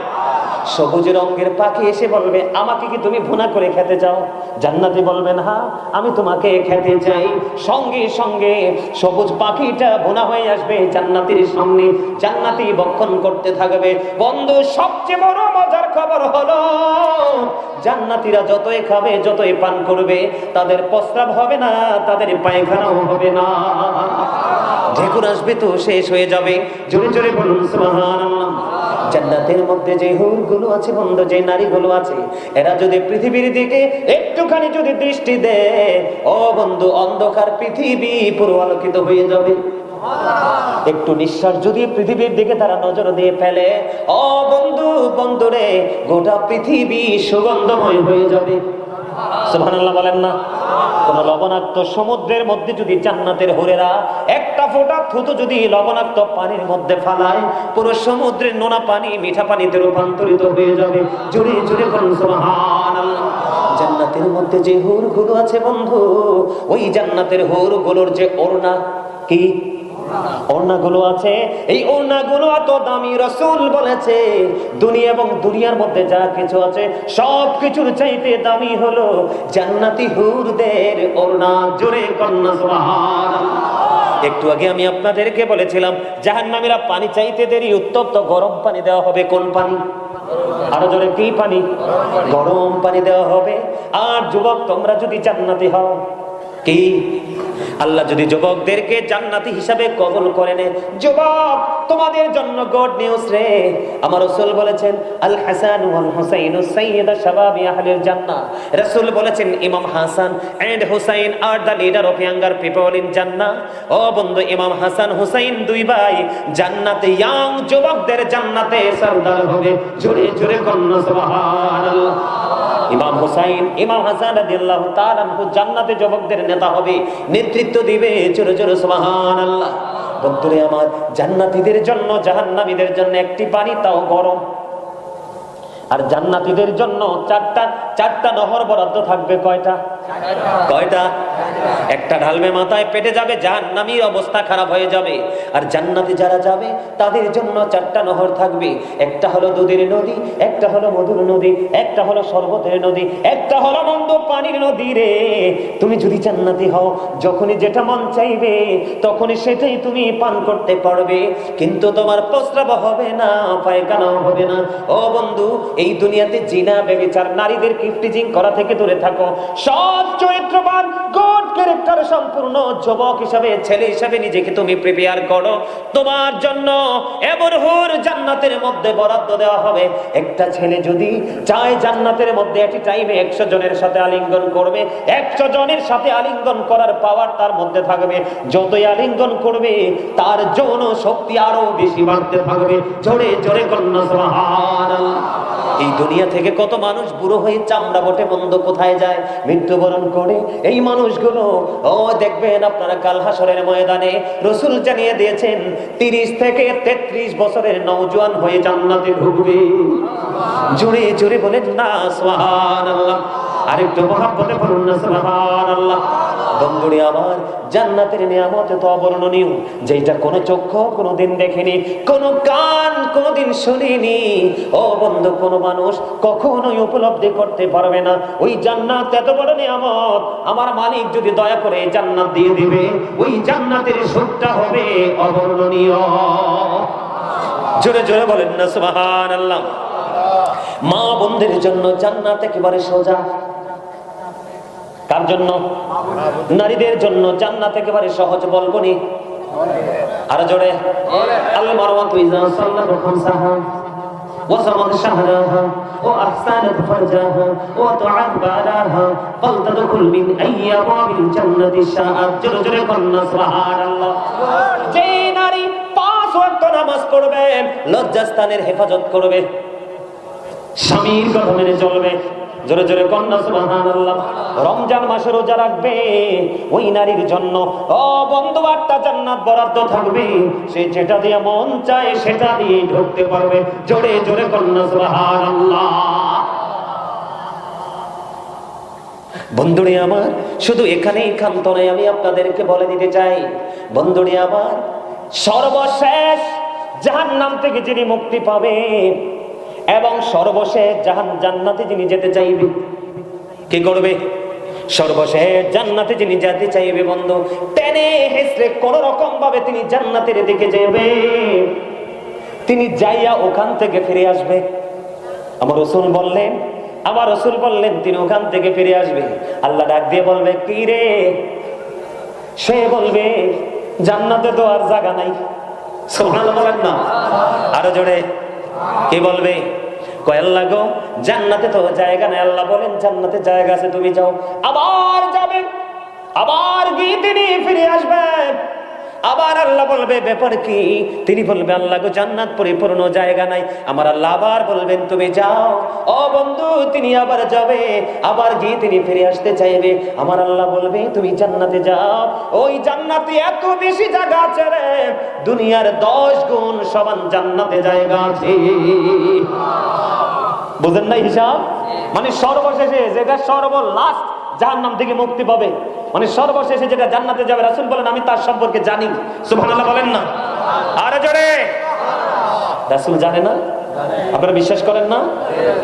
সবুজ রঙের পাখি এসে বলবে, আমাকে কি তুমি ভুনা করে খেতে চাও? জান্নাতি বলবেন, হ্যাঁ, আমি তোমাকে খেতে চাই। সঙ্গে সঙ্গে সবুজ পাখিটা ভুনা হয়ে আসবে জান্নাতীর সামনে, জান্নাতি ভক্ষণ করতে থাকবে। বন্ধু, সবচেয়ে বড় মজার খবর হলো, জান্নাতীরা যতই খাবে, যতই পান করবে, তাদের প্রস্রাব হবে না, তাদের পায়খানাও হবে না। ঢেকুর আসবে তো শেষ হয়ে যাবে। জোরে জোরে বলুন সুবহানাল্লাহ। জান্নাতের মধ্যে যে হুরগুলো আছে বন্ধু, যে নারীগুলো আছে, এরা যদি পৃথিবীর দিকে একটুখানি যদি দৃষ্টি দেয়, ও বন্ধু, অন্ধকার পৃথিবী পুরো আলোকিত হয়ে যাবে। একটু নিঃশ্বাস যদি পৃথিবীর দিকে তারা নজর দিয়ে ফেলে, ও বন্ধু, বন্ধুরে, গোটা পৃথিবী সুগন্ধময় হয়ে যাবে। সুবহানাল্লাহ বলেন না? কোন লবণাক্ত সমুদ্রের মধ্যে যদি জান্নাতের হুরেরা একটা ফোঁটা থুতু যদি লবণাক্ত পানির মধ্যে ফালায়, পুরো সমুদ্রের নোনা পানি মিঠা পানিতে রূপান্তরিত হয়ে যাবে। জোরে জোরে বলুন সুবহানাল্লাহ। জান্নাতের মধ্যে যে হুরগুলো আছে বন্ধু, ওই জান্নাতের হুরগুলোর যে ওড়না, কি ওড়নাগুলো আছে, এই ওড়নাগুলো এত দামি, রাসূল বলেছে দুনিয়া এবং দুনিয়ার মধ্যে যা কিছু আছে সব কিছুর চাইতে দামি হলো জান্নাতি হুরদের ওড়না। জোরে কন্যা সুবহানাল্লাহ। একটু আগে আমি আপনাদেরকে বলেছিলাম, জাহান্নামীরা পানি চাইতে দেরি উত্তপ্ত গরম পানি দেওয়া হবে। কোন পানি? আরো জোরে, কি পানি? গরম পানি দেওয়া হবে। আর যুবক, তোমরা যদি জান্নাতি হও, কি আল্লাহ যদি যুবকদেরকে জান্নাতি হিসাবে কবুল করে নেন, যুবক, তোমাদের জন্য গুড নিউজ রে। আমার রাসূল বলেছেন, আল হাসান ওয়াল হুসাইন সাইয়্যিদা শাবাবি আহলিল জান্নাহ। রাসূল বলেছেন, Imam Hasan and Husain are the leader of younger people in জান্নাহ। ও বন্ধু, ইমাম হাসান হুসাইন 2 ভাই জান্নাতে, ইয়াং যুবকদের জান্নাতে সরদার হবে। জোরে জোরে কন্যা সুবহানাল্লাহ। ইমাম হুসাইন, ইমাম হাসান রাদিয়াল্লাহু তাআলা আনহু জান্নাতে যুবকদের নেতা হবে, নেতৃত্ব দিবে। জোরে জোরে সুবহানাল্লাহ। বন্ধুরে আমার, জান্নাতীদের জন্য জাহান্নামীদের জন্য একটি পানি, তাও গরম। আর জান্নাতীদের জন্য চারটা নহর বরাদ্দ থাকবে। কয়টা? একটা ঢালবে মাথায়, পেটে যাবে, জাহান্নামীর অবস্থা খারাপ হয়ে যাবে। আর জান্নাতে যারা যাবে তাদের জন্য চারটা নহর থাকবে। একটা হলো দুধের নদী, একটা হলো মধুর নদী, একটা হলো শরবতের নদী, একটা হলো মন্দ পানির নদী। রে তুমি যদি জান্নাতি হও, যখনই যেটা মন চাইবে তখনই সেটাই তুমি পান করতে পারবে, কিন্তু তোমার প্রস্রাব হবে না, পায়খানাও হবে না। ও বন্ধু, এই দুনিয়াতে জিনা ব্যভিচার নারীদের কিফটিজিং করা থেকে দূরে থাকো। সৎ চরিত্রবান গুড ক্যারেক্টার সম্পূর্ণ যুবক হিসাবে, ছেলে হিসাবে নিজেকে তুমি প্রিপেয়ার করো। তোমার জন্য এমন হুর জান্নাতের মধ্যে বরাদ্দ দেওয়া হবে। একটা ছেলে যদি চায় জান্নাতের মধ্যে এটি টাইমে 100 জনের সাথে আলিঙ্গন করবে, 100 জনের সাথে আলিঙ্গন করার পাওয়ার তার মধ্যে থাকবে। যতই আলিঙ্গন করবে তার যৌন শক্তি আরো বেশি বাড়তে থাকবে। জোরে জোরে কন্যা সুবহানাল্লাহ। এই দুনিয়া থেকে কত মানুষ বুড়ো হয়ে চামড়া বটে বন্ধ কোথায় যায়? মৃত্যুবরণ করে। এই মানুষগুলো দেখবেন আপনারা কাল হাসরের ময়দানে রাসূল জানিয়ে দিয়েছেন 30 থেকে 33 বছরের নওজোয়ান হয়ে জান্নাতে ঢুকবে। জোরে জোরে বলেন না সুবহানাল্লাহ। আরেকটু মহব্বতে বলুন না সুবহানাল্লাহ। বন্ধুরে আমার, জান্নাতের নিয়ামত তো অবর্ণনীয়, যেটা কোনো চক্ষু কোনোদিন দেখেনি, কোনো কান কোনোদিন শুনিনি। ও বন্ধু, কোনো মানুষ কখনোই উপলব্ধি করতে পারবে না। ওই জান্নাত এত বড় নিয়ামত, আমার মালিক যদি দয়া করে জান্নাত দিয়ে দিবে, ওই জান্নাতের সুখটা হবে অবর্ণনীয়। জোরে জোরে বলেন না সুবহানাল্লাহ। মা বোনদের জন্য জান্নাত একেবারে সোজা। কার জন্য? নারীদের জন্য জান্নাত একেবারে সহজ। বলবো নি আর জোরে? আল মারওয়াতু ইযা সাল্লাতু খামসাহা ওয়া সামাত শাহরাহা ওয়া আহসানাত ফারজাহা ওয়া তুআত বালাহা ফালতাদখুল মিন আইয়াবিল জান্নাতি শাআত। জোরে জোরে কন্যা সুবহানাল্লাহ। যে নারী 5 ওয়াক্ত নামাজ পড়বে, লজ্জাস্থানের হেফাজত করবে, স্বামীর কথা মেনে চলবে, জোরে জোরে কন্যা সুবহানাল্লাহ, রমজান মাসে রোজা রাখবে, ওই নারীর জন্য বন্ধু একটা জান্নাত বরাদ্দ থাকবে। সে যেটা দিয়ে মন চায় সেটা দিয়ে ঢুকতে পারবে। জোরে জোরে কন্যা সুবহানাল্লাহ। বন্ধুরে আমার, শুধু এখানেই ক্ষান্ত নয়, আমি আপনাদেরকে বলে দিতে চাই, বন্ধুরে আমার, সর্বশেষ জাহান্নাম থেকে যিনি মুক্তি পাবে এবং সর্বশেষ জান্নাতে যিনি যেতে চাইবে, কি করবে? সর্বশেষ জান্নাতে যিনি যেতে চাইবে বন্ধু, টেনে হেসড়ে কোন রকম ভাবে তিনি জান্নাতের দিকে যাবে। তিনি যাইয়া ওখান থেকে ফিরে আসবে। আমার রাসূল বললেন তিনি ওখান থেকে ফিরে আসবে। আল্লাহ ডাক দিয়ে বলবে, কি রে? সে বলবে, জান্নাতে তো আর জায়গা নাই। সুবহানাল্লাহ বলেন না আরো জোরে। কি বলবে? কয় আল্লাহ গো, জান্নাতে তো জায়গা নাই। আল্লাহ বলেন, জান্নাতে জায়গা আছে, তুমি যাও। আবার যাবেন, আবার গিয়ে তিনি ফিরে আসবেন। আবার আল্লাহ বলবে, ব্যাপার কি? তিনি বলবে, আল্লাহ গো, জান্নাত পরিপূর্ণ জায়গা নাই। আমার আল্লাহ আবার বলবেন, তুমি যাও। ও বন্ধু, তিনি আবার যাবে, আবার গিয়ে তিনি ফিরে আসতে চাইবে। আমার আল্লাহ বলবে, তুমি জান্নাতে যাও। ওই জান্নাতে এত বেশি জায়গা আছে রে, দুনিয়ার 10 গুণ সমান জান্নাতে জায়গা আছে। বুঝেন না হিসাব? মানে সর্বশেষে যেটা সর্বলাস্ট জাহান্নাম থেকে মুক্তি পাবে, মানে সর্বশেষে যেটা জান্নাতে যাবে, রাসূল বলেন, আমি তার সম্পর্কে জানি। সুবহানাল্লাহ বলেন না আরে জোরে। রাসূল জানে না? আপনারা বিশ্বাস করেন না?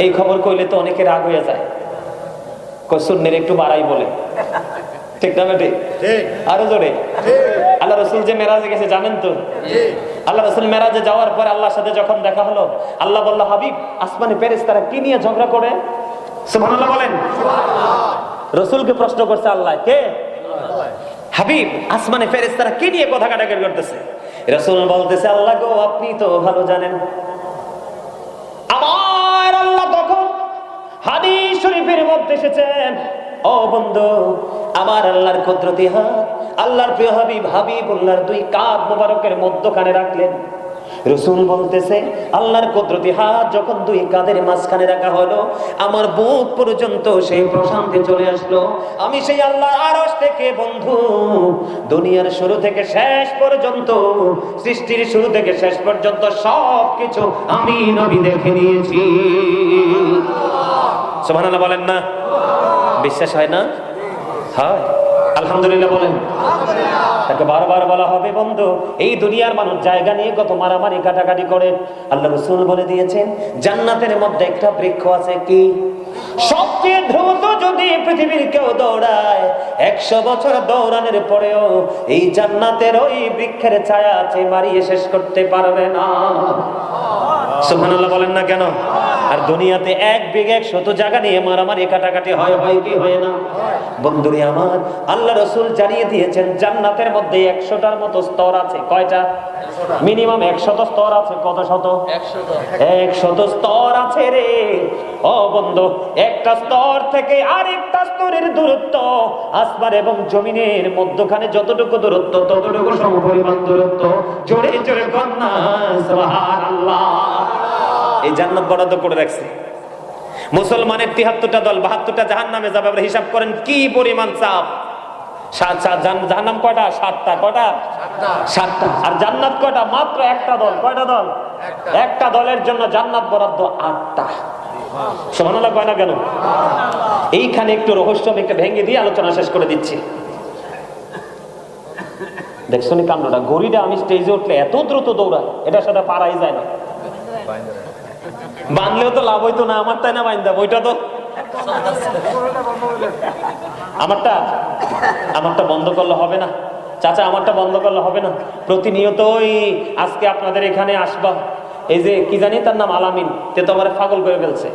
এই খবর কইলে তো অনেকে রাগ হয়ে যায়, কই সুন্নের একটু বাড়াই বলে। ঠিক না বেটে? আরো জোরে। আল্লাহ রাসূল যে মেরাজে গেছে জানেন তো? আল্লাহ রাসূল মেরাজে যাওয়ার পর আল্লাহর সাথে যখন দেখা হলো, আল্লাহ বলল, হাবিব, আসমানে ফেরেশতারা কি নিয়ে ঝগড়া করে? সুবহানাল্লাহ বলেন। রাসূলকে প্রশ্ন করছে আল্লাহ, কে? হাবিব, আসমানে ফেরেশতারা কি নিয়ে কথা কাটাকাটি করতেছে? রাসূল বলতেছে, আল্লাহ গো, আপনি তো ভালো জানেন। আমার আল্লাহ তখন হাদিস শরীফের মধ্যে এসেছেন, ও বন্ধু, আমার আল্লাহর কুদরতি হাত আল্লাহর প্রিয় হাবিবুল্লাহর 2 কাঁধ মোবারকের মধ্যখানে রাখলেন। রাসূল বলতেছে আল্লাহর কুদরতি হাত যখন দুই কাঁধের মাঝখানে রাখা হলো, আমার বুক পর্যন্ত সেই প্রশান্তি চলে আসলো। আমি সেই আল্লাহর আরশ থেকে বন্ধু দুনিয়ার শুরু থেকে শেষ পর্যন্ত, সৃষ্টির শুরু থেকে শেষ পর্যন্ত সবকিছু আমি নবী দেখে নিয়েছি। সুবহানাল্লাহ বলেন না? বিশ্বাস হয় না? হয়। আলহামদুলিল্লাহ বলেন। তাকে বারবার বলা হবে বন্ধু, এই দুনিয়ার মানুষ জায়গা নিয়ে কত মারামারি কাটাকাটি করে। আল্লাহ রাসূল বলে দিয়েছেন জান্নাতের মধ্যে একটা বৃক্ষ আছে, কি? সবচেয়ে দ্রুত যদি পৃথিবীর কেউ দৌড়ায়, 100 বছর দৌড়ানোর পরেও এই জান্নাতের ওই বৃক্ষের ছায়া আছে, মারিয়ে শেষ করতে পারবে না। সুবহানাল্লাহ বলেন না কেন? আর দুনিয়াতে এক বিঘা 100 জায়গা নিয়ে মারামারি কাটাকাটি হয়, হয় কি হয় না? বন্ধুরে আমার, আল্লাহ রাসূল জানিয়ে দিয়েছেন জান্নাতের মধ্যে 100টার মতো স্তর আছে। কয়টা? মিনিমাম 100 স্তর আছে। কত শত? 100 স্তর আছে রে। ও বন্ধু, একটা স্তর থেকে আরেকটা স্তরের দূরত্ব আসমান এবং জমিনের মধ্যখানে যতটুকু দূরত্ব, ততটুকু সমপরিমাণ দূরত্ব। জোরে জোরে কন্যা সুবহানাল্লাহ। এই জান্নাত বরাদ্দ করে রাখছে। মুসলমানের 73টা দল, 72টা জাহান্নামে যাবে। আমরা হিসাব করেন কি পরিমাণ চাপ। জাহান্নাম কয়টা? 7টা। কয়টা? 7টা। আর জান্নাত কয়টা? মাত্র একটা দল। কয়টা দল? একটা দলের জন্য জান্নাত বরাদ্দ 8টা। সুবহানাল্লাহ কয় না কেন? এইখানে একটু রহস্য আমি একটা ভেঙে দিয়ে আলোচনা শেষ করে দিচ্ছি। দেখছো নি কাণ্ডটা? গড়িটা আমি স্টেজে উঠলে এত দ্রুত দৌড়ায়, এটা সেটা পারাই যায় না। বানলেও তো লাভ হইতো না আমার, তাই না? বাইন্দা বইটা তো আমারটা বন্ধ করলে হবে না চাচা, আমারটা বন্ধ করলে হবে না। প্রতিনিয়তই আজকে আপনাদের এখানে আসবা, এই যে কি জানি তার নাম আলামিন, তে তো আমার পাগল করে ফেলছে।